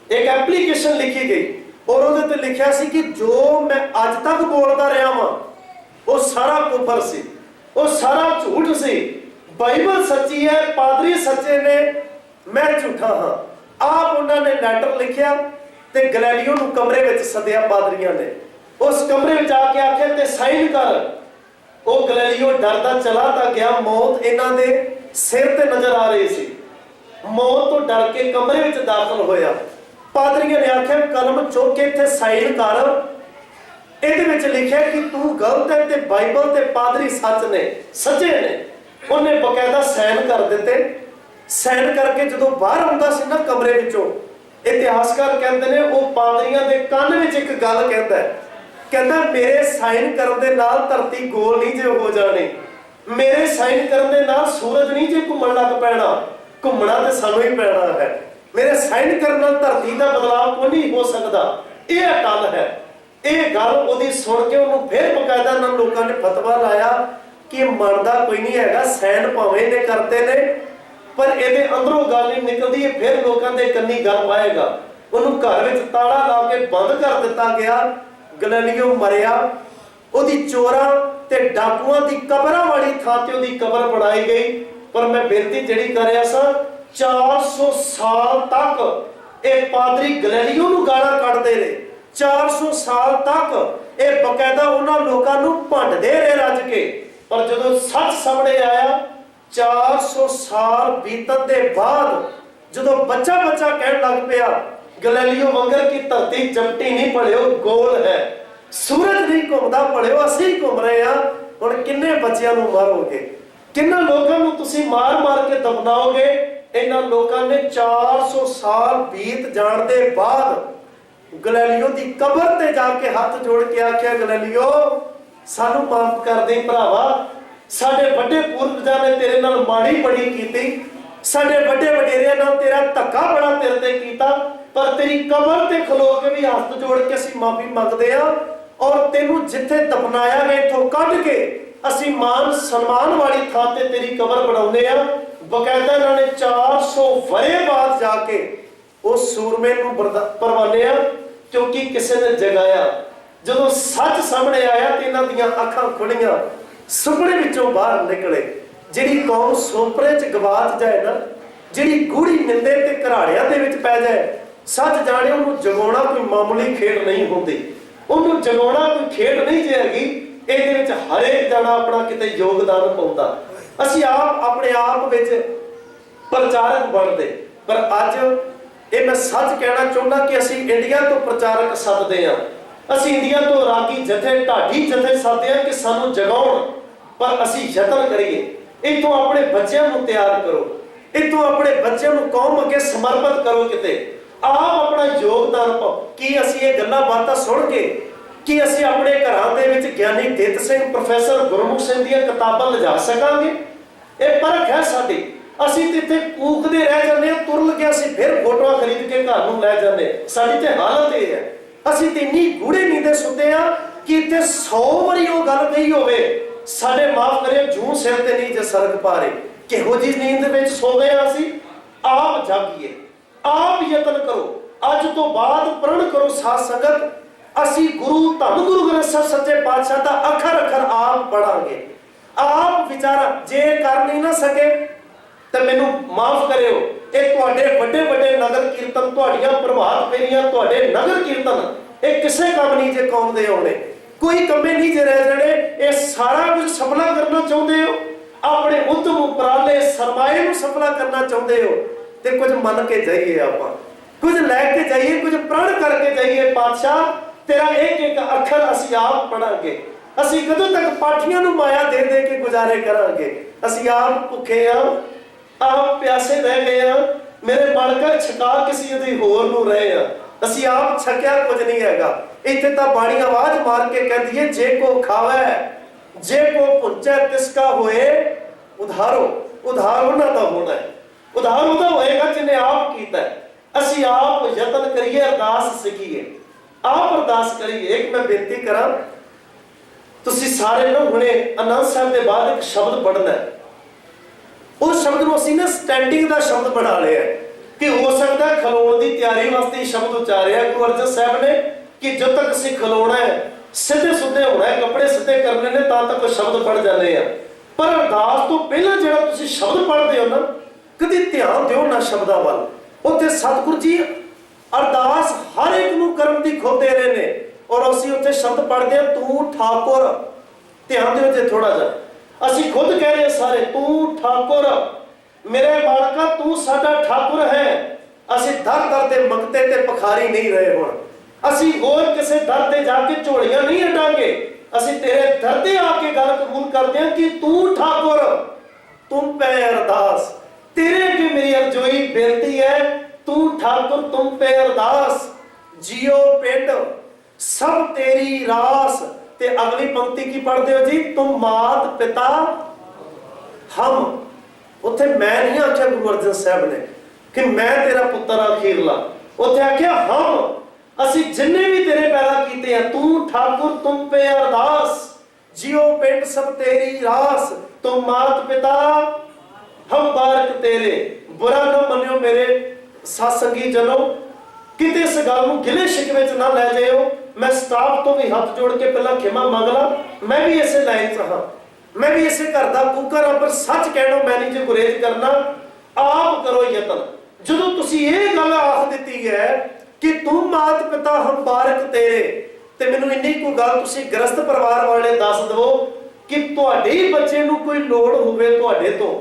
ਇੱਕ ਐਪਲੀਕੇਸ਼ਨ ਲਿਖੀ ਗਈ, ਔਰ ਉਹਦੇ ਤੇ ਲਿਖਿਆ ਸੀ ਕਿ ਜੋ ਮੈਂ ਅੱਜ ਤੱਕ ਬੋਲਦਾ ਰਿਹਾ ਵਾਂ ਉਹ ਸਾਰਾ ਕੁਫਰ ਸੀ, ਉਹ ਸਾਰਾ ਝੂਠ ਸੀ। ਬਾਈਬਲ ਸੱਚੀ ਹੈ, ਪਾਦਰੀ ਸੱਚੇ ਨੇ, ਮੈਂ ਝੂਠਾ ਹਾਂ। ਆਪ ਉਹਨਾਂ ਨੇ ਲੈਟਰ ਲਿਖਿਆ ਤੇ ਗੈਲੀਲੀਓ ਨੂੰ ਕਮਰੇ ਵਿੱਚ ਸੱਦਿਆ ਪਾਦਰੀਆਂ ਨੇ। ਉਸ ਕਮਰੇ ਵਿੱਚ ਆ ਕੇ ਆਖਿਆ ਤੇ ਸਾਈਨ ਕਰ। ਉਹ ਗੈਲੀਲੀਓ ਡਰਦਾ ਚਲਾ ਤਾਂ ਗਿਆ, ਮੌਤ ਇਹਨਾਂ ਦੇ ਸਿਰ ਤੇ ਨਜ਼ਰ ਆ ਰਹੀ ਸੀ। ਮੌਤ ਤੋਂ ਡਰ ਕੇ ਕਮਰੇ ਵਿੱਚ ਦਾਖਲ ਹੋਇਆ। ਪਾਦਰੀਆਂ ਨੇ ਆਖਿਆ ਕਲਮ ਚੁੱਕ ਕੇ ਇੱਥੇ ਸਾਈਨ ਕਰ, ਇਹਦੇ ਵਿੱਚ ਲਿਖਿਆ ਕਿ ਤੂੰ ਗਲਤ ਹੈ ਤੇ ਬਾਈਬਲ ਤੇ ਪਾਦਰੀ ਸੱਚ ਨੇ, ਸੱਚੇ ਨੇ। ਉਹਨੇ ਬਕਾਇਦਾ ਸਾਈਨ ਕਰ ਦਿੱਤੇ। ਸਾਈਨ ਕਰਕੇ ਜਦੋਂ ਬਾਹਰ ਆਉਂਦਾ ਸੀ ਨਾ ਕਮਰੇ ਵਿੱਚੋਂ, ਇਤਿਹਾਸਕਾਰ ਕਹਿੰਦੇ ਨੇ ਉਹ ਪਾਦਰੀਆਂ ਦੇ ਕੰਨ ਵਿੱਚ ਇੱਕ ਗੱਲ ਕਹਿੰਦਾ ਮੇਰੇ ਸਾਈਨ ਕਰਨ ਦੇ ਨਾਲ ਧਰਤੀ ਗੋਲ ਨਹੀਂ ਜੇ ਹੋ ਜਾਣੀ, ਮੇਰੇ ਸਾਈਨ ਕਰਨ ਦੇ ਨਾਲ ਸੂਰਜ ਨਹੀਂ ਜੇ ਘੁੰਮਣ ਲੱਗ ਪੈਣਾ, ਘੁੰਮਣਾ ਤੇ ਸਾਨੂੰ ਹੀ ਪੈਣਾ ਹੈ। ਮੇਰੇ ਸਾਈਨ ਕਰਨ ਨਾਲ ਧਰਤੀ ਦਾ ਬਦਲਾਅ ਕੋਈ ਨਹੀਂ ਹੋ ਸਕਦਾ, ਇਹ ਅਟਲ ਹੈ। ਇਹ ਗੱਲ ਉਹਦੀ ਸੁਣ ਕੇ ਉਹਨੂੰ ਫਿਰ ਬਕਾਇਦਾ ਨਾਲ ਲੋਕਾਂ ਨੇ ਫਤਵਾ ਲਾਇਆ ਕਿ ਮੰਨਦਾ ਕੋਈ ਨਹੀਂ ਹੈਗਾ, ਸਾਈਨ ਭਾਵੇਂ ਇਹਨੇ ਕਰਦੇ ਨੇ ਪਰ ਇਹਦੇ ਅੰਦਰੋਂ ਗੱਲ ਨਹੀਂ ਨਿਕਲਦੀ, ਇਹ ਫਿਰ ਲੋਕਾਂ ਦੇ ਕੰਨੀ ਗੱਲ ਪਾਏਗਾ। ਉਹਨੂੰ ਘਰ ਵਿੱਚ ਤਾਲਾ ਲਾ ਕੇ ਬੰਦ ਕਰ ਦਿੱਤਾ ਗਿਆ। ਗੈਲੀਲੀਓ ਮਰਿਆ, ਉਹਦੀ ਚੋਰਾਂ ਤੇ ਡਾਕੂਆਂ ਦੀ ਕਬਰਾਂ ਵਾਲੀ ਥਾਂ ਤੇ ਉਹਦੀ ਕਬਰ ਬਣਾਈ ਗਈ। ਪਰ ਮੈਂ ਬੇਨਤੀ ਜਿਹੜੀ ਕਰ ਰਿਹਾ ਸਾਂ, 400 ਸਾਲ ਤੱਕ ਇਹ ਪਾਦਰੀ ਗੈਲੀਲੀਓ ਨੂੰ ਗਾਲਾਂ ਕੱਢਦੇ ਰਹੇ। 400 ਸਾਲ ਤੱਕ ਇਹ ਬਕਾਇਦਾ ਉਹਨਾਂ ਲੋਕਾਂ ਨੂੰ ਭੰਡਦੇ ਰਹੇ ਰੱਜ ਕੇ। ਪਰ ਜਦੋਂ ਸੱਚ ਸਾਹਮਣੇ ਆਇਆ, 400 ਸਾਲ ਬੀਤਣ ਦੇ ਬਾਅਦ ਜਦੋਂ ਬੱਚਾ ਕਹਿਣ ਲੱਗ ਪਿਆ ਗੈਲੀਲੀਓ ਵਾਂਗਰ ਕਿ ਧਰਤੀ ਚਪਟੀ ਨਹੀਂ ਭਲਿਓ ਗੋਲ ਹੈ, ਸੂਰਜ ਨਹੀਂ ਘੁੰਮਦਾ ਭਲਿਓ ਅਸੀਂ ਘੁੰਮ ਰਹੇ ਹਾਂ। ਹੁਣ ਕਿੰਨੇ ਬੱਚਿਆਂ ਨੂੰ ਮਾਰੋਗੇ, ਕਿੰਨਾ ਲੋਕਾਂ ਨੂੰ ਤੁਸੀਂ ਮਾਰ ਕੇ ਦਫਨਾਓਗੇ? ਇਹਨਾਂ ਲੋਕਾਂ ਨੇ 400 ਸਾਲ ਬੀਤ ਜਾਣ ਦੇ ਬਾਅਦ ਗੈਲੀਲੀਓ ਦੀ ਕਬਰ ਤੇ ਜਾ ਕੇ ਹੱਥ ਜੋੜ ਕੇ ਆਖਿਆ, ਗੈਲੀਲੀਓ ਸਾਨੂੰ ਮਾਫ ਕਰ ਦੇ ਭਰਾਵਾ, ਸਾਡੇ ਵੱਡੇ ਪੁਰਖਾਂ ਨੇ ਤੇਰੇ ਨਾਲ ਮਾੜੀ ਬੜੀ ਕੀਤੀ, ਸਾਡੇ ਵੱਡੇ ਵਡੇਰਿਆਂ ਨਾਲ ਤੇਰਾ ਧੱਕਾ ਬੜਾ ਤੇਰੇ ਤੇ ਕੀਤਾ, ਪਰ ਤੇਰੀ ਕਬਰ ਤੇ ਖਲੋ ਕੇ ਵੀ ਹੱਥ ਜੋੜ ਕੇ ਅਸੀਂ ਮਾਫੀ ਮੰਗਦੇ ਆ। ਔਰ ਤੈਨੂੰ ਜਿੱਥੇ ਦਫਨਾਇਆ ਗਿਆ ਇੱਥੋਂ ਕੱਢ ਕੇ ਅਸੀਂ ਮਾਨ ਸਨਮਾਨ ਵਾਲੀ ਥਾਂ ਤੇ ਤੇਰੀ ਕਬਰ ਬਣਾਉਂਦੇ ਆ। ਬਕਾਇਦਾ ਇਹਨਾਂ ਨੇ 400 ਵਰੇ ਬਾਅਦ ਜਾ ਕੇ ਉਸ ਸੂਰਮੇ ਨੂੰ ਪਰਵਾਨਿਆ, ਕਿਉਂਕਿ ਕਿਸੇ ਨੇ ਜਗਾਇਆ। ਜਦੋਂ ਸੱਚ ਸਾਹਮਣੇ ਆਇਆ ਤੇ ਇਹਨਾਂ ਦੀਆਂ ਅੱਖਾਂ ਖੁੱਲੀਆਂ, ਸੁਪਨੇ ਵਿੱਚੋਂ ਬਾਹਰ ਨਿਕਲੇ। ਜਿਹੜੀ ਕੌਮ ਸੁਪਨੇ 'ਚ ਗਵਾਚ ਜਾਏ ਨਾ, ਜਿਹੜੀ ਗੂੜੀ ਨਿੰਦੇ ਤੇ ਘਰਾੜਿਆਂ ਦੇ ਵਿੱਚ ਪੈ ਜਾਏ, ਸੱਚ ਜਾਣੇ ਉਹਨੂੰ ਜਗਾਉਣਾ ਕੋਈ ਮਾਮੂਲੀ ਖੇਡ ਨਹੀਂ ਹੁੰਦੀ, ਉਹਨੂੰ ਜਗਾਉਣਾ ਕੋਈ ਖੇਡ ਨਹੀਂ ਜੇ ਹੈਗੀ। ਇਹਦੇ ਵਿੱਚ ਹਰੇਕ ਜਣਾ ਆਪਣਾ ਕਿਤੇ ਯੋਗਦਾਨ ਪਾਉਂਦਾ। ਅਸੀਂ ਆਪਣੇ ਆਪ ਵਿੱਚ ਪ੍ਰਚਾਰਕ ਬਣਦੇ, ਪਰ ਅੱਜ ਇਹ ਮੈਂ ਸੱਚ ਕਹਿਣਾ ਚਾਹੁੰਦਾ ਕਿ ਅਸੀਂ ਇੰਡੀਆ ਤੋਂ ਪ੍ਰਚਾਰਕ ਸੱਦਦੇ ਹਾਂ, ਅਸੀਂ ਇੰਡੀਆ ਤੋਂ ਰਾਗੀ ਜਥੇ ਢਾਡੀ ਜਥੇ ਸੱਦਦੇ ਹਾਂ ਕਿ ਸਾਨੂੰ ਜਗਾਉਣ। ਪਰ ਅਸੀਂ ਯਤਨ ਕਰੀਏ, ਇੱਥੋਂ ਆਪਣੇ ਬੱਚਿਆਂ ਨੂੰ ਤਿਆਰ ਕਰੋ, ਇੱਥੋਂ ਆਪਣੇ ਬੱਚਿਆਂ ਨੂੰ ਕੌਮ ਅੱਗੇ ਸਮਰਪਿਤ ਕਰੋ, ਕਿਤੇ ਆਪ ਆਪਣਾ ਯੋਗਦਾਨ ਪਾਓ। ਕੀ ਅਸੀਂ ਇਹ ਗੱਲਾਂ ਬਾਤਾਂ ਸੁਣ ਕੇ कि ਅਸੀਂ ਆਪਣੇ ਘਰਾਂ ਦੇ ਵਿੱਚ ਗਿਆਨੀ ਦਿੱਤ ਸਿੰਘ ਪ੍ਰੋਫੈਸਰ ਗੁਰਮੁਖ ਸਿੰਘ ਦੀਆਂ ਕਿਤਾਬਾਂ ਲਿਜਾ ਸਕਾਂਗੇ? ਇਹ ਪਰਖ ਹੈ ਸਾਡੀ। ਅਸੀਂ ਤੇ ਇੱਥੇ ਕੂਕਦੇ ਰਹਿ ਜਾਂਦੇ ਹਾਂ, ਤੁਰ ਲੱਗਿਆ ਅਸੀਂ ਫਿਰ ਫੋਟੋਆਂ ਖਰੀਦ ਕੇ ਘਰ ਨੂੰ ਲੈ ਜਾਂਦੇ। ਸਾਡੀ ਤੇ ਹਾਲਤ ਇਹ ਹੈ, ਅਸੀਂ ਤੇ ਇੰਨੀ ਗੂੜੇ ਨੀਂਦੇ ਸੁੱਤੇ ਆ ਕਿ ਇੱਥੇ 100 ਵਾਰੀ ਉਹ ਗੱਲ ਕਹੀ ਹੋਵੇ, ਸਾਡੇ ਮਾਫ ਕਰਿਓ ਜੂੰ ਸਿਰ ਤੇ ਨਹੀਂ ਜੇ ਸਰਕ ਪਾ ਰਹੇ। ਕਿਹੋ ਜੀ ਨੀਂਦ ਵਿੱਚ ਸੋ ਗਏ ਆ ਅਸੀਂ? ਆਪ ਜਾਗੀਏ, ਆਪ ਯਤਨ ਕਰੋ। ਅੱਜ ਤੋਂ ਬਾਅਦ ਪ੍ਰਣ ਕਰੋ ਸਾਧ ਸੰਗਤ, ਅਸੀਂ ਗੁਰੂ ਧੰਨ ਗੁਰੂ ਗ੍ਰੰਥ ਸਾਹਿਬ ਸੱਚੇ ਪਾਤਸ਼ਾਹ ਦਾ ਅੱਖਰ ਅੱਖਰ ਆਪ ਪੜਾਂਗੇ, ਆਪ ਵਿਚਾਰਾ। ਜੇ ਕਰ ਨਹੀਂ ਨਾ ਸਕੇ ਤੇ ਮੈਨੂੰ ਮਾਫ ਕਰਿਓ, ਇਹ ਤੁਹਾਡੇ ਵੱਡੇ ਵੱਡੇ ਨਗਰ ਕੀਰਤਨ, ਤੁਹਾਡੀਆਂ ਪ੍ਰਭਾਤ ਫੇਰੀਆਂ, ਤੁਹਾਡੇ ਨਗਰ ਕੀਰਤਨ, ਇਹ ਕਿਸੇ ਕੰਮ ਨਹੀਂ ਜੇ ਕੌਮ ਦੇ ਆਉਣੇ, ਕੋਈ ਕੰਮੇ ਨਹੀਂ ਜੇ ਰਹਿ ਜਾਣੇ। ਇਹ ਸਾਰਾ ਕੁਝ ਸਫਲਾ ਕਰਨਾ ਚਾਹੁੰਦੇ ਹੋ, ਆਪਣੇ ਉਦਮ ਉਪਰਾਲੇ ਸਰਮਾਏ ਨੂੰ ਸਫਲਾ ਕਰਨਾ ਚਾਹੁੰਦੇ ਹੋ, ਤੇ ਕੁਝ ਮੰਨ ਕੇ ਜਾਈਏ, ਆਪਾਂ ਕੁਝ ਲੈ ਕੇ ਜਾਈਏ, ਕੁਝ ਪ੍ਰਣ ਕਰਕੇ ਜਾਈਏ। ਪਾਤਸ਼ਾਹ ਤੇਰਾ ਇੱਕ ਇੱਕ ਅੱਖਰ ਅਸੀਂ ਆਪ ਪੜਾਂਗੇ। ਅਸੀਂ ਕਦੋਂ ਤੱਕ ਪਾਠੀਆਂ ਨੂੰ ਮਾਇਆ ਦੇ ਦੇ ਕੇ ਗੁਜ਼ਾਰੇ ਕਰਾਂਗੇ? ਅਸੀਂ ਆਪ ਭੁੱਖੇ ਆ, ਆਪ ਪਿਆਸੇ ਰਹਿ ਗਏ ਆ, ਮੇਰੇ ਮਾਲਕਾ ਛਕਾ ਕਿਸੇ ਦੀ ਹੋਰ ਨੂੰ ਰਹੇ ਆ। ਅਸੀਂ ਆਪ ਛਕਿਆ ਕੁਝ ਨਹੀਂ ਹੈਗਾ। ਇੱਥੇ ਤਾਂ ਬਾਣੀ ਆਵਾਜ਼ ਮਾਰ ਕੇ ਕਹਿੰਦੀ ਹੈ, ਜੇ ਕੋ ਖਾਵੇ ਜੇ ਕੋ ਪੁੱਛੇ ਤਿਸਕਾ ਹੋਏ ਉਧਾਰੋ। ਉਧਾਰ ਉਹਨਾਂ ਦਾ ਹੋਣਾ ਹੈ, ਉਧਾਰ ਉਹਦਾ ਹੋਏਗਾ ਜਿਹਨੇ ਆਪ ਕੀਤਾ। ਅਸੀਂ ਆਪ ਯਤਨ ਕਰੀਏ, ਅਰਦਾਸ ਸਿੱਖੀਏ, ਆਪ ਅਰਦਾਸ ਕਰੀਏ। ਇੱਕ ਮੈਂ ਬੇਨਤੀ ਕਰਾਂ, ਤੁਸੀਂ ਸਾਰੇ ਨੂੰ ਹੁਣੇ ਆਨੰਦ ਸਾਹਿਬ ਦੇ ਬਾਅਦ ਇੱਕ ਸ਼ਬਦ ਪੜ੍ਹਨਾ ਹੈ। ਉਸ ਸ਼ਬਦ ਨੂੰ ਅਸੀਂ ਨਾ ਸਟੈਂਡਿੰਗ ਦਾ ਸ਼ਬਦ ਬਣਾ ਲਿਆ ਕਿ ਹੋ ਸਕਦਾ ਖਲੋਣ ਦੀ ਤਿਆਰੀ ਵਾਸਤੇ ਸ਼ਬਦ ਉਚਾਰਿਆ ਗੁਰੂ ਅਰਜਨ ਸਾਹਿਬ ਨੇ ਕਿ ਜਦ ਤੱਕ ਅਸੀਂ ਖਲੋਣਾ ਹੈ, ਸਿੱਧੇ ਸੁੱਧੇ ਹੋਣਾ ਹੈ, ਕੱਪੜੇ ਸਿੱਧੇ ਕਰਨੇ ਨੇ, ਤਾਂ ਤੱਕ ਸ਼ਬਦ ਪੜ੍ਹ ਜਾਂਦੇ ਆ। ਪਰ ਅਰਦਾਸ ਤੋਂ ਪਹਿਲਾਂ ਜਿਹੜਾ ਤੁਸੀਂ ਸ਼ਬਦ ਪੜ੍ਹਦੇ ਹੋ ਨਾ, ਕਦੀ ਧਿਆਨ ਦਿਓ ਨਾ ਸ਼ਬਦਾਂ ਵੱਲ। ਉੱਥੇ ਸਤਿਗੁਰੂ ਜੀ ਅਰਦਾਸ ਹਰ ਇੱਕ ਨੂੰ ਕਰਨ ਦੀ ਖੁਦ ਦੇ ਰਹੇ ਨੇ, ਔਰ ਅਸੀਂ ਉੱਥੇ ਸ਼ਬਦ ਪੜ੍ਹਦੇ ਹਾਂ, ਤੂੰ ਠਾਕੁਰ। ਧਿਆਨ ਦਿਓ ਜੇ ਥੋੜਾ ਜਿਹਾ, ਅਸੀਂ ਖੁਦ ਕਹਿ ਰਹੇ ਸਾਰੇ, ਤੂੰ ਠਾਕੁਰ, ਮੇਰੇ ਮਾਲਕਾ ਤੂੰ ਸਾਡਾ ਠਾਕੁਰ ਹੈ। ਅਸੀਂ ਦਰ ਦਰ ਤੇ ਮੰਗਤੇ ਤੇ ਭਿਖਾਰੀ ਨਹੀਂ ਰਹੇ। ਹੁਣ ਅਸੀਂ ਹੋਰ ਕਿਸੇ ਦਰ ਤੇ ਜਾ ਕੇ ਝੋਲੀਆਂ ਨਹੀਂ ਹਟਾਂਗੇ, ਅਸੀਂ ਤੇਰੇ ਦਰ ਤੇ ਆ ਕੇ ਗੱਲ ਕਬੂਲ ਕਰਦੇ ਹਾਂ ਕਿ ਤੂੰ ਠਾਕੁਰ, ਤੁਮ ਪੈ ਅਰਦਾਸ। ਤੇਰੇ ਅੱਗੇ ਮੇਰੀ ਅਰਜ਼ੋਈ ਬੇਨਤੀ ਹੈ, ਤੂੰ ਠਾਕੁਰ ਤੁਮ ਪੈ ਅਰਦਾਸ। ਜਿਉ ਪਿੰਡ ਸਭ ਤੇਰੀ ਰਾਸ। ਤੇ ਅਗਲੀ ਪੰਕਤੀ ਕੀ ਪੜ੍ਹਦੇ ਹੋ ਜੀ? ਤੁਮ ਮਾਤ ਪਿਤਾ ਹਮ। ਉੱਥੇ ਮੈਂ ਨਹੀਂ ਆਖਿਆ ਗੁਰੂ ਅਰਜਨ ਸਾਹਿਬ ਨੇ ਕਿ ਮੈਂ ਤੇਰਾ ਪੁੱਤਰ ਆ ਅਖੀਰਲਾ, ਉੱਥੇ ਆਖਿਆ ਹਮ, ਅਸੀਂ ਜਿੰਨੇ ਵੀ ਤੇਰੇ ਪੈਦਾ ਕੀਤੇ ਆ। ਤੂੰ ਠਾਕੁਰ ਤੁਮ ਪੇ ਅਰਦਾਸ, ਜਿਉ ਪਿੰਡ ਸਭ ਤੇਰੀ ਰਾਸ। ਤੁਮ ਮਾਤ ਪਿਤਾ ਹਮ ਬਾਰਕ ਤੇਰੇ। ਬੁਰਾ ਨਾ ਮੰਨਿਓ ਮੇਰੇ ਸਾਸੰਗੀ ਜਨੋ, ਕਿਤੇ ਇਸ ਗੱਲ ਨੂੰ ਗਿਲੇ ਸ਼ਿਕਵੇ ਚ ਨਾ ਲੈ ਜਾਇਓ। ਮੈਂ ਸਟਾਫ ਤੋਂ ਵੀ ਹੱਥ ਜੋੜ ਕੇ ਪਹਿਲਾਂ ਖਿਮਾ ਮੰਗ ਲਾਂ, ਮੈਂ ਵੀ ਇਸੇ ਲਾਈਨ ਚ ਹਾਂ, ਮੈਂ ਵੀ ਇਸੇ ਘਰ ਦਾ ਕੁੱਕਰ ਹਾਂ, ਪਰ ਸੱਚ ਕਹਿਣਾ ਮੈਂ ਨਹੀਂ ਜੇ ਗੁਰੇਜ਼ ਕਰਨਾ। ਆਪ ਕਰੋ ਯਤਨ। ਜਦੋਂ ਤੁਸੀਂ ਇਹ ਗੱਲ ਆਖ ਦਿੱਤੀ ਹੈ ਕਿ ਤੂੰ ਮਾਤ ਪਿਤਾ ਹਮ ਬਾਰਕ ਤੇਰੇ, ਤੇ ਮੈਨੂੰ ਇੰਨੀ ਕੋਈ ਗੱਲ ਤੁਸੀਂ ਗ੍ਰਸਤ ਪਰਿਵਾਰ ਵਾਲੇ ਦੱਸ ਦਿਓ ਕਿ ਤੁਹਾਡੇ ਹੀ ਬੱਚੇ ਨੂੰ ਕੋਈ ਲੋੜ ਹੋਵੇ ਤੁਹਾਡੇ ਤੋਂ,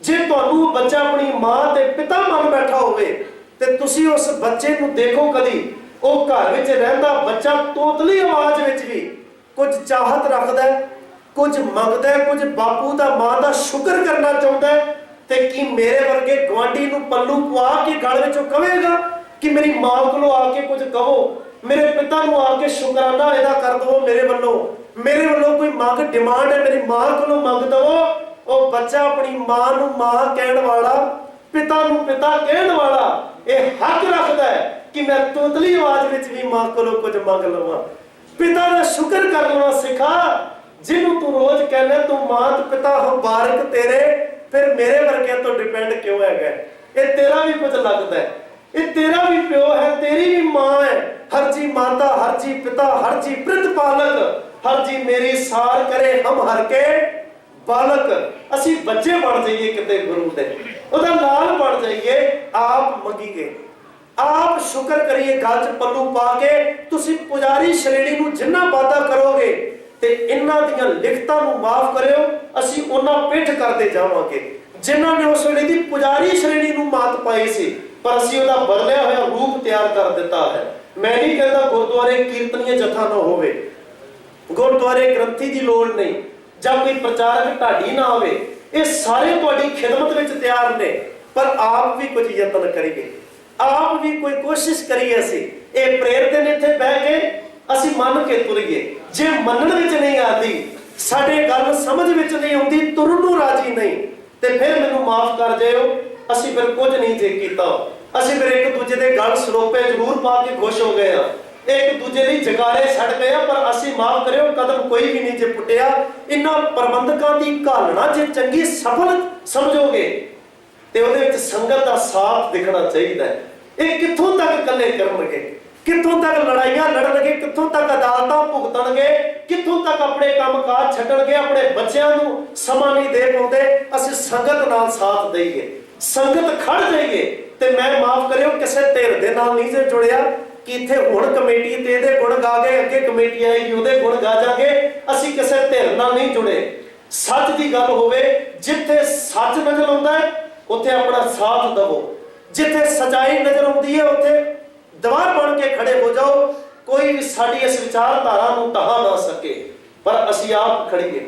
ਜੇ ਤੁਹਾਨੂੰ ਬੱਚਾ ਆਪਣੀ ਮਾਂ ਤੇ ਪਿਤਾ ਮੰਨ ਬੈਠਾ ਹੋਵੇ, ਤੇ ਤੁਸੀਂ ਉਸ ਬੱਚੇ ਨੂੰ ਦੇਖੋ, ਕਦੀ ਉਹ ਘਰ ਵਿੱਚ ਰਹਿੰਦਾ ਬੱਚਾ ਤੋਤਲੀ ਆਵਾਜ਼ ਵਿੱਚ ਵੀ ਕੁਝ ਚਾਹਤ ਰੱਖਦਾ, ਕੁਝ ਮੰਗਦਾ, ਕੁਝ ਬਾਪੂ ਦਾ ਮਾਂ ਦਾ ਸ਼ੁਕਰ ਕਰਨਾ ਚਾਹੁੰਦਾ। ਤੇ ਕੀ ਮੇਰੇ ਵਰਗੇ ਗਵਾਂਢੀ ਨੂੰ ਪੱਲੂ ਪਵਾ ਕੇ ਗਲ ਵਿੱਚੋਂ ਕਹੇਗਾ ਕਿ ਮੇਰੀ ਮਾਂ ਕੋਲੋਂ ਆ ਕੇ ਕੁਝ ਕਹੋ, ਮੇਰੇ ਪਿਤਾ ਨੂੰ ਆ ਕੇ ਸ਼ੁਕਰਾਨਾ ਇਹਦਾ ਕਰ ਦਵੋ, ਮੇਰੇ ਵੱਲੋਂ ਕੋਈ ਮੰਗ ਡਿਮਾਂਡ ਹੈ, ਮੇਰੀ ਮਾਂ ਕੋਲੋਂ ਮੰਗ ਦਵੋ। ਉਹ ਬੱਚਾ ਆਪਣੀ ਮਾਂ ਨੂੰ ਮਾਂ ਕਹਿਣ ਵਾਲਾ, ਪਿਤਾ ਨੂੰ ਪਿਤਾ ਕਹਿਣ ਵਾਲਾ ਇਹ ਹੱਕ ਰੱਖਦਾ ਹੈ ਕਿ ਮੈਂ ਤੋਤਲੀ ਆਵਾਜ਼ ਵਿੱਚ ਵੀ ਮਾਂ ਕੋਲੋਂ ਕੁਝ ਮੰਗ ਲਵਾਂ, ਪਿਤਾ ਦਾ ਸ਼ੁਕਰ ਕਰ ਲਵਾਂ। ਸਿਖਾ ਜਿਹਨੂੰ ਤੂੰ ਰੋਜ਼ ਕਹਿੰਦਾ ਤੂੰ ਮਾਤ ਪਿਤਾ ਹਮ ਬਾਰਕ ਤੇਰੇ, ਫਿਰ ਮੇਰੇ ਵਰਗਿਆਂ ਤੋਂ ਡਿਪੈਂਡ ਕਿਉਂ ਹੈਗਾ? ਇਹ ਤੇਰਾ ਵੀ ਕੁਝ ਲੱਗਦਾ ਹੈ, ਇਹ ਤੇਰਾ ਵੀ ਪਿਓ ਹੈ, ਤੇਰੀ ਵੀ ਮਾਂ ਹੈ। ਹਰ ਜੀ ਮਾਤਾ, ਹਰ ਜੀ ਪਿਤਾ, ਹਰ ਜੀ ਪ੍ਰਤਪਾਲਕ, ਹਰ ਜੀ ਮੇਰੀ ਸਾਰ ਕਰੇ ਹਮ ਹਰ ਕੇ ਬਾਲਕ। ਅਸੀਂ ਬੱਚੇ ਬਣ ਜਾਈਏ ਕਿਤੇ ਗੁਰੂ ਦੇ, ਉਹਦਾ ਲਾਲ ਬਣ ਜਾਈਏ। ਆਪ ਮੰਗੀਏ, ਆਪ ਸ਼ੁਕਰ ਕਰੀਏ, ਗਲ 'ਚ ਪੱਲੂ ਪਾ ਕੇ। ਤੁਸੀਂ ਪੁਜਾਰੀ ਸ਼੍ਰੇਣੀ ਨੂੰ ਜਿੰਨਾ ਵਾਅਦਾ ਕਰੋਗੇ ਤੇ ਇਹਨਾਂ ਦੀਆਂ ਲਿਖਤਾਂ ਨੂੰ ਮਾਫ ਕਰਿਓ, ਅਸੀਂ ਉਹਨਾਂ ਪਿੱਠ ਕਰਦੇ ਜਾਵਾਂਗੇ ਜਿਨ੍ਹਾਂ ਨੇ ਉਸ ਵੇਲੇ ਦੀ ਪੁਜਾਰੀ ਸ਼੍ਰੇਣੀ ਨੂੰ ਮਾਤ ਪਾਈ ਸੀ, ਪਰ ਅਸੀਂ ਉਹਦਾ ਬਦਲਿਆ ਹੋਇਆ ਰੂਪ ਤਿਆਰ ਕਰ ਦਿੱਤਾ ਹੈ। ਮੈਂ ਨਹੀਂ ਕਹਿੰਦਾ ਗੁਰਦੁਆਰੇ ਕੀਰਤਨੀਏ ਜਥਾ ਨਾ ਹੋਵੇ, ਗੁਰਦੁਆਰੇ ਗ੍ਰੰਥੀ ਦੀ ਲੋੜ ਨਹੀਂ, ਜਾਂ ਕੋਈ ਪ੍ਰਚਾਰਕ ਢਾਡੀ ਨਾ ਹੋਵੇ, ਇਹ ਸਾਰੇ ਤੁਹਾਡੀ ਖਿਦਮਤ ਵਿੱਚ ਤਿਆਰ ਨੇ। ਪਰ ਆਪ ਵੀ ਕੁਝ ਯਤਨ ਕਰੀਏ, ਆਪ ਵੀ ਕੋਈ ਕੋਸ਼ਿਸ਼ ਕਰੀਏ। ਅਸੀਂ ਇਹ ਪ੍ਰੇਰਦੇ ਨੇ ਇੱਥੇ ਬਹਿ ਕੇ, ਅਸੀਂ ਮੰਨ ਕੇ ਤੁਰੀਏ। ਜੇ ਮੰਨਣ ਵਿੱਚ ਨਹੀਂ ਆਉਂਦੀ, ਸਾਡੇ ਗੱਲ ਸਮਝ ਵਿੱਚ ਨਹੀਂ ਆਉਂਦੀ, ਤੁਰਨ ਨੂੰ ਰਾਜੀ ਨਹੀਂ, ਤੇ ਫਿਰ ਮੈਨੂੰ ਮਾਫ ਕਰ ਜਾਇਓ, ਅਸੀਂ ਫਿਰ ਕੁਝ ਨਹੀਂ ਜੇ ਕੀਤਾ। ਅਸੀਂ ਫਿਰ ਇੱਕ ਦੂਜੇ ਦੇ ਗੱਲ ਸਰੋਪੇ ਜ਼ਰੂਰ ਪਾ ਕੇ ਖੁਸ਼ ਹੋ ਗਏ ਆ, ਇੱਕ ਦੂਜੇ ਲਈ ਜਗਾਰੇ ਛੱਡ ਗਏ ਆ, ਪਰ ਅਸੀਂ ਮਾਫ ਕਰਿਓ ਕਦਮ ਕੋਈ ਵੀ ਨਹੀਂ ਜੇ ਪੁੱਟਿਆ। ਇਹਨਾਂ ਪ੍ਰਬੰਧਕਾਂ ਦੀ ਘਾਲਣਾ ਜੇ ਚੰਗੀ ਸਫਲ ਸਮਝੋਗੇ ਤੇ ਉਹਦੇ ਵਿੱਚ ਸੰਗਤ ਦਾ ਸਾਥ ਦਿਖਣਾ ਚਾਹੀਦਾ ਹੈ। ਇਹ ਕਿੱਥੋਂ ਤੱਕ ਇਕੱਲੇ ਕਰਨਗੇ, ਕਿੱਥੋਂ ਤੱਕ ਲੜਾਈਆਂ ਲੜਨਗੇ, ਕਿੱਥੋਂ ਤੱਕ ਅਦਾਲਤਾਂ ਭੁਗਤਣਗੇ, ਕਿੱਥੋਂ ਤੱਕ ਆਪਣੇ ਕੰਮਕਾਜ ਛੱਡਣਗੇ, ਆਪਣੇ ਬੱਚਿਆਂ ਨੂੰ ਸਮਾਂ ਨਹੀਂ ਦੇ ਪਾਉਂਦੇ। ਅਸੀਂ ਸੰਗਤ ਨਾਲ ਸਾਥ ਦੇਈਏ, ਸੰਗਤ ਖੜ ਜਾਈਏ। ਤੇ ਮੈਂ ਮਾਫ ਕਰਿਓ ਕਿਸੇ ਧਿਰ ਦੇ ਨਾਲ ਨਹੀਂ ਜੇ ਜੁੜਿਆ ਕਿ ਇੱਥੇ ਹੁਣ ਕਮੇਟੀ ਤੇ ਇਹਦੇ ਗੁਣ ਗਾ ਗਏ, ਅੱਗੇ ਕਮੇਟੀ ਆਏਗੀ ਉਹਦੇ ਗੁਣ ਗਾ ਜਾਗੇ। ਅਸੀਂ ਕਿਸੇ ਧਿਰ ਨਾਲ ਨਹੀਂ ਜੁੜੇ। ਸੱਚ ਦੀ ਗੱਲ ਹੋਵੇ, ਜਿੱਥੇ ਸੱਚ ਨਜ਼ਰ ਆਉਂਦਾ ਹੈ ਉੱਥੇ ਆਪਣਾ ਸਾਥ ਦਵੋ, ਜਿੱਥੇ ਸਚਾਈ ਨਜ਼ਰ ਆਉਂਦੀ ਹੈ ਉੱਥੇ ਦੀਵਾਰ ਬਣ ਕੇ ਖੜੇ ਹੋ ਜਾਓ। ਕੋਈ ਵੀ ਸਾਡੀ ਇਸ ਵਿਚਾਰਧਾਰਾ ਨੂੰ ਢਾਹ ਨਾ ਸਕੇ, ਪਰ ਅਸੀਂ ਆਪ ਖੜੀਏ,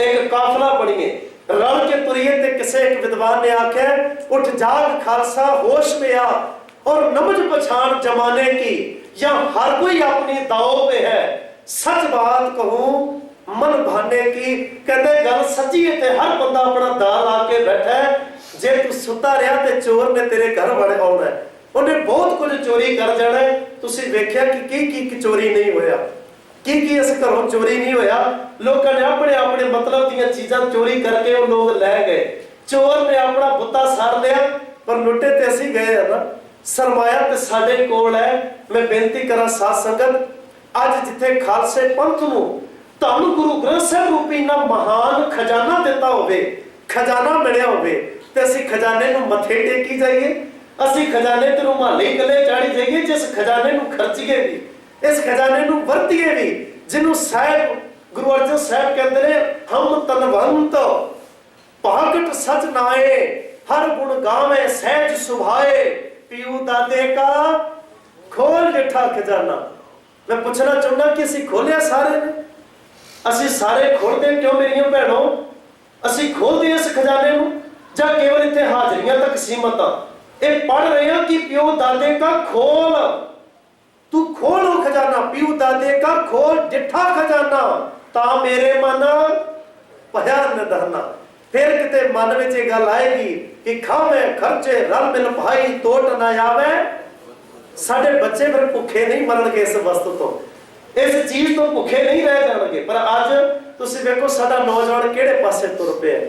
ਇੱਕ ਕਾਫਲਾ ਬਣੀਏ, ਰਲ ਕੇ ਤੁਰੀਏ। ਤੇ ਕਿਸੇ ਇੱਕ ਵਿਦਵਾਨ ਨੇ ਆਖਿਆ, ਉੱਠ ਜਾਗ ਖਾਲਸਾ ਹੋਸ਼ में आ और नमज पछाण जमाने की, या हर कोई अपनी दाव पे है, सच बात कहूं मन भाने की। कहते गल सच्ची है ते हर बंदा अपना दा ला के बैठा है। जे तू सुता रहा ते चोर ने तेरे घर वड़ आउणा है, ਉਹਨੇ ਬਹੁਤ ਕੁਝ ਚੋਰੀ ਕਰ ਜਾਣਾ। ਤੁਸੀਂ ਵੇਖਿਆ ਕਿ ਕੀ ਚੋਰੀ ਨਹੀਂ ਹੋਇਆ, ਕੀ ਇਸ ਘਰੋਂ ਚੋਰੀ ਨਹੀਂ ਹੋਇਆ। ਲੋਕਾਂ ਨੇ ਆਪਣੇ ਆਪਣੇ ਮਤਲਬ ਦੀਆਂ ਚੀਜ਼ਾਂ ਚੋਰੀ ਕਰਕੇ ਉਹ ਲੋਕ ਲੈ ਗਏ। ਚੋਰ ਨੇ ਆਪਣਾ ਬੁੱਤਾ ਸਾੜ ਲਿਆ, ਪਰ ਲੁੱਟੇ ਤੇ ਅਸੀਂ ਗਏ ਆ ਨਾ। ਸਰਮਾਇਆ ਤੇ ਸਾਡੇ ਕੋਲ ਹੈ। ਮੈਂ ਬੇਨਤੀ ਕਰਾਂ ਸਾਧ ਸੰਗਤ, ਅੱਜ ਜਿੱਥੇ ਖਾਲਸੇ ਪੰਥ ਨੂੰ ਧੰਨ ਗੁਰੂ ਗ੍ਰੰਥ ਸਾਹਿਬ ਰੂਪੀ ਨਾ ਮਹਾਨ ਖਜ਼ਾਨਾ ਦਿੱਤਾ ਹੋਵੇ, ਖਜ਼ਾਨਾ ਮਿਲਿਆ ਹੋਵੇ, ਤੇ ਅਸੀਂ ਖਜ਼ਾਨੇ ਨੂੰ ਮੱਥੇ ਟੇਕੀ ਜਾਈਏ, ਅਸੀਂ ਖਜ਼ਾਨੇ ਤੇ ਰੁਮਾਲੇ ਗਲੇ ਚਾੜੀ ਜਾਈਏ, ਜਿਸ ਖਜ਼ਾਨੇ ਨੂੰ ਖਰਚੀਏ ਵੀ, ਇਸ ਖਜ਼ਾਨੇ ਨੂੰ ਵਰਤੀਏ ਵੀ, ਜਿਹਨੂੰ ਸਾਹਿਬ ਗੁਰੂ ਅਰਜਨ ਸਾਹਿਬ ਕਹਿੰਦੇ ਨੇ, ਹਮ ਤਨਵੰਤ ਭਾਗਟ ਸਚ ਨਾਏ, ਹਰ ਗੁਣ ਗਾਵੇ ਸਹਿਜ ਸੁਭਾਏ, ਪੀਊ ਦਾਦੇ ਕਾ ਖੋਲ ਡਿਠਾ ਖਜ਼ਾਨਾ। ਮੈਂ ਪੁੱਛਣਾ ਚਾਹੁੰਦਾ ਕਿ ਅਸੀਂ ਖੋਲਿਆ ਸਾਰੇ ਨੇ? ਅਸੀਂ ਸਾਰੇ ਖੋਲਦੇ ਕਿਉਂ ਮੇਰੀਆਂ ਭੈਣੋ? ਅਸੀਂ ਖੋਲਦੇ ਇਸ ਖਜ਼ਾਨੇ ਨੂੰ ਜਾਂ ਕੇਵਲ ਇੱਥੇ ਹਾਜ਼ਰੀਆਂ ਤੱਕ ਸੀਮਤ ਆ? ਇਹ ਪੜ੍ਹ ਰਹੇ ਹਾਂ ਕਿ ਪਿਓ ਦਾਦੇ ਕਾ ਖੋਲ, ਤੂੰ ਖੋਲ ਉਹ ਖਜ਼ਾਨਾ, ਪਿਓ ਦਾਦੇ ਕਾ ਖੋਲ ਡਿਠਾ ਖਜ਼ਾਨਾ, ਤਾਂ ਮੇਰੇ ਮਨ ਭਇਆ ਨਿਧਾਨਾ। ਫਿਰ ਕਿਤੇ ਮਨ ਵਿੱਚ ਇਹ ਗੱਲ ਆਏਗੀ ਕਿ ਖਾਵੇਂ ਖਰਚੇ ਰਲ ਮਿਲ ਭਾਈ, ਤੋਟ ਨਾ ਆਵੇ। ਸਾਡੇ ਬੱਚੇ ਫਿਰ ਭੁੱਖੇ ਨਹੀਂ ਮਰਨਗੇ ਇਸ ਵਸਤੂ ਤੋਂ, ਇਸ ਚੀਜ਼ ਤੋਂ ਭੁੱਖੇ ਨਹੀਂ ਰਹਿ ਜਾਣਗੇ। ਪਰ ਅੱਜ ਤੁਸੀਂ ਵੇਖੋ ਸਾਡਾ ਨੌਜਵਾਨ ਕਿਹੜੇ ਪਾਸੇ ਤੁਰ ਪਿਆ,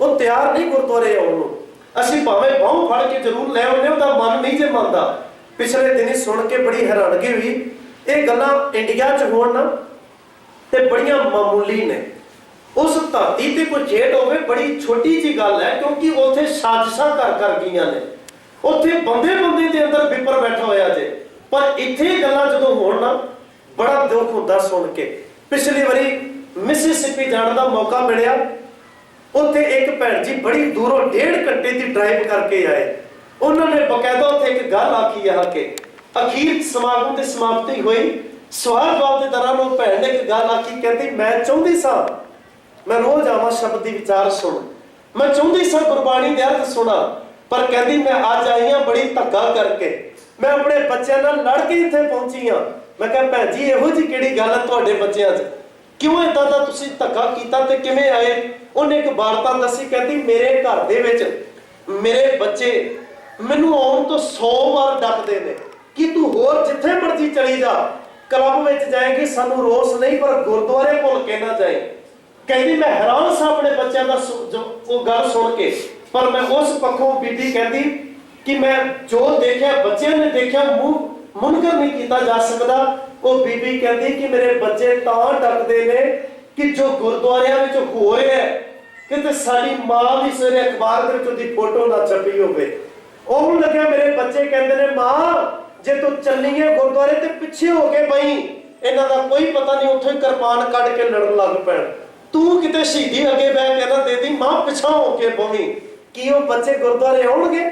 ਉਹ ਤਿਆਰ ਨਹੀਂ ਗੁਰਦੁਆਰੇ ਆਉਣ ਨੂੰ। ਅਸੀਂ ਭਾਵੇਂ ਬਾਹੋਂ ਫੜ ਕੇ ਜ਼ਰੂਰ ਲੈ ਆਉਂਦੇ, ਉਹਦਾ ਮਨ ਨਹੀਂ ਜੇ ਮੰਨਦਾ। ਪਿਛਲੇ ਦਿਨੀ ਸੁਣ ਕੇ ਬੜੀ ਹੈਰਾਨਗੀ ਹੋਈ। ਇਹ ਗੱਲਾਂ ਇੰਡੀਆ 'ਚ ਹੋਣ ਨਾ ਤੇ ਬੜੀਆਂ ਮਾਮੂਲੀ ਨੇ। ਉਸ ਧਰਤੀ ਤੇ ਕੋਈ ਖੇਡ ਹੋਵੇ ਬੜੀ ਛੋਟੀ ਜੀ ਗੱਲ ਹੈ, ਕਿਉਂਕਿ ਉੱਥੇ ਸਾਜ਼ਿਸ਼ਾਂ ਕਰ ਗਈਆਂ ਨੇ, ਉੱਥੇ ਬੰਦੇ ਦੇ ਅੰਦਰ ਵਿਪਰ ਬੈਠਾ ਹੋਇਆ ਜੇ। ਪਰ ਇੱਥੇ ਗੱਲਾਂ ਜਦੋਂ ਹੋਣ ਨਾ ਬੜਾ ਦੁੱਖ ਹੁੰਦਾ ਸੁਣ ਕੇ। ਪਿਛਲੀ ਵਾਰੀ ਮਿਸਿਸਿਪੀ ਜਾਣ ਦਾ ਮੌਕਾ ਮਿਲਿਆ, ਉੱਥੇ ਇੱਕ ਭੈਣ ਜੀ ਬੜੀ ਦੂਰੋਂ 1.5 ਘੰਟੇ ਦੀ ਡਰਾਈਵ ਕਰਕੇ ਆਏ। ਉਹਨਾਂ ਨੇ ਬਕਾਇਦਾ ਉੱਥੇ ਇੱਕ ਗੱਲ ਆਖੀ ਆ ਕੇ ਅਖੀਰ ਸਮਾਗਮ ਦੀ ਸਮਾਪਤੀ ਹੋਈ, ਸਵਾਲ ਜਵਾਬ ਦੇ ਦੌਰਾਨ ਉਹ ਭੈਣ ਨੇ ਇੱਕ ਗੱਲ ਆਖੀ, ਕਹਿੰਦੀ ਮੈਂ ਚਾਹੁੰਦੀ ਸਾਂ ਮੈਂ ਰੋਜ਼ ਆਵਾਂ ਸ਼ਬਦ ਦੀ ਵਿਚਾਰ ਸੁਣ, ਮੈਂ ਚਾਹੁੰਦੀ ਸਾਂ ਗੁਰਬਾਣੀ ਦੇ ਅਰਥ ਸੁਣਾ, ਪਰ ਕਹਿੰਦੀ ਮੈਂ ਅੱਜ ਆਈ ਹਾਂ ਬੜੀ ਧੱਕਾ ਕਰਕੇ, ਮੈਂ ਆਪਣੇ ਬੱਚਿਆਂ ਨਾਲ ਲੜ ਕੇ ਇੱਥੇ ਪਹੁੰਚੀ ਹਾਂ। ਮੈਂ ਕਿਹਾ ਭੈਣ ਜੀ ਇਹੋ ਜਿਹੀ ਕਿਹੜੀ ਗੱਲ ਹੈ ਤੁਹਾਡੇ ਬੱਚਿਆਂ 'ਚ, ਕਿਉਂ ਏਦਾਂ ਦਾ ਤੁਸੀਂ ਧੱਕਾ ਕੀਤਾ ਤੇ ਕਿਵੇਂ ਆਏ? ਉਹਨੇ ਇੱਕ ਵਾਰਤਾ ਦੱਸੀ, ਕਹਿੰਦੀ ਮੇਰੇ ਘਰ ਦੇ ਵਿੱਚ ਮੇਰੇ ਬੱਚੇ ਮੈਨੂੰ ਆਉਣ ਤੋਂ 100 ਵਾਰ ਡੱਕਦੇ ਨੇ ਕਿ ਤੂੰ ਹੋਰ ਜਿੱਥੇ ਮਰਜ਼ੀ ਚਲੀ ਜਾ, ਕਲੱਬ ਵਿੱਚ ਜਾਏਗੀ ਸਾਨੂੰ ਰੋਸ ਨਹੀਂ, ਪਰ ਗੁਰਦੁਆਰੇ ਭੁੱਲ ਕੇ ਨਾ ਜਾਏ। ਕਹਿੰਦੀ ਮੈਂ ਹੈਰਾਨ ਸਾਂ ਆਪਣੇ ਬੱਚਿਆਂ ਦਾ ਉਹ ਗੱਲ ਸੁਣ ਕੇ, ਪਰ ਮੈਂ ਉਸ ਪੱਖੋਂ ਬੀਬੀ ਕਹਿੰਦੀ ਕਿ ਮੈਂ ਜੋ ਦੇਖਿਆ ਬੱਚਿਆਂ ਨੇ ਦੇਖਿਆ ਮੂੰਹ ਮੁਨਕਰ ਨਹੀਂ ਕੀਤਾ ਜਾ ਸਕਦਾ। ਉਹ ਬੀਬੀ ਕਹਿੰਦੀ ਕਿ ਮੇਰੇ ਬੱਚੇ ਤਾਂ ਡਰਦੇ ਨੇ ਕਿ ਜੋ ਗੁਰਦੁਆਰਿਆਂ ਵਿੱਚ ਹੋ ਰਿਹਾ ਕਿਤੇ ਸਾਡੀ ਮਾਂ ਦੀ ਸਵੇਰੇ ਅਖਬਾਰ ਦੇ ਵਿੱਚ ਉਹਦੀ ਫੋਟੋ ਨਾ ਛਪੀ ਹੋਵੇ। ਉਹਨੂੰ ਲੱਗਿਆ ਮੇਰੇ ਬੱਚੇ ਕਹਿੰਦੇ ਨੇ ਮਾਂ ਜੇ ਤੂੰ ਚੱਲੀ ਹੈ ਗੁਰਦੁਆਰੇ ਤੇ ਪਿੱਛੇ ਹੋ ਕੇ ਬਈ, ਇਹਨਾਂ ਦਾ ਕੋਈ ਪਤਾ ਨਹੀਂ ਉੱਥੋਂ ਹੀ ਕਿਰਪਾਨ ਕੱਢ ਕੇ ਲੜਨ ਲੱਗ ਪੈਣ, ਤੂੰ ਕਿਤੇ ਸ਼ਹੀਦੀ ਅੱਗੇ ਬਹਿ ਕੇ ਨਾ ਦੇ ਦੀ, ਮਾਂ ਪਿੱਛਾ ਹੋ ਕੇ ਬਵੀਂ। ਕੀ ਉਹ ਬੱਚੇ ਗੁਰਦੁਆਰੇ ਆਉਣਗੇ?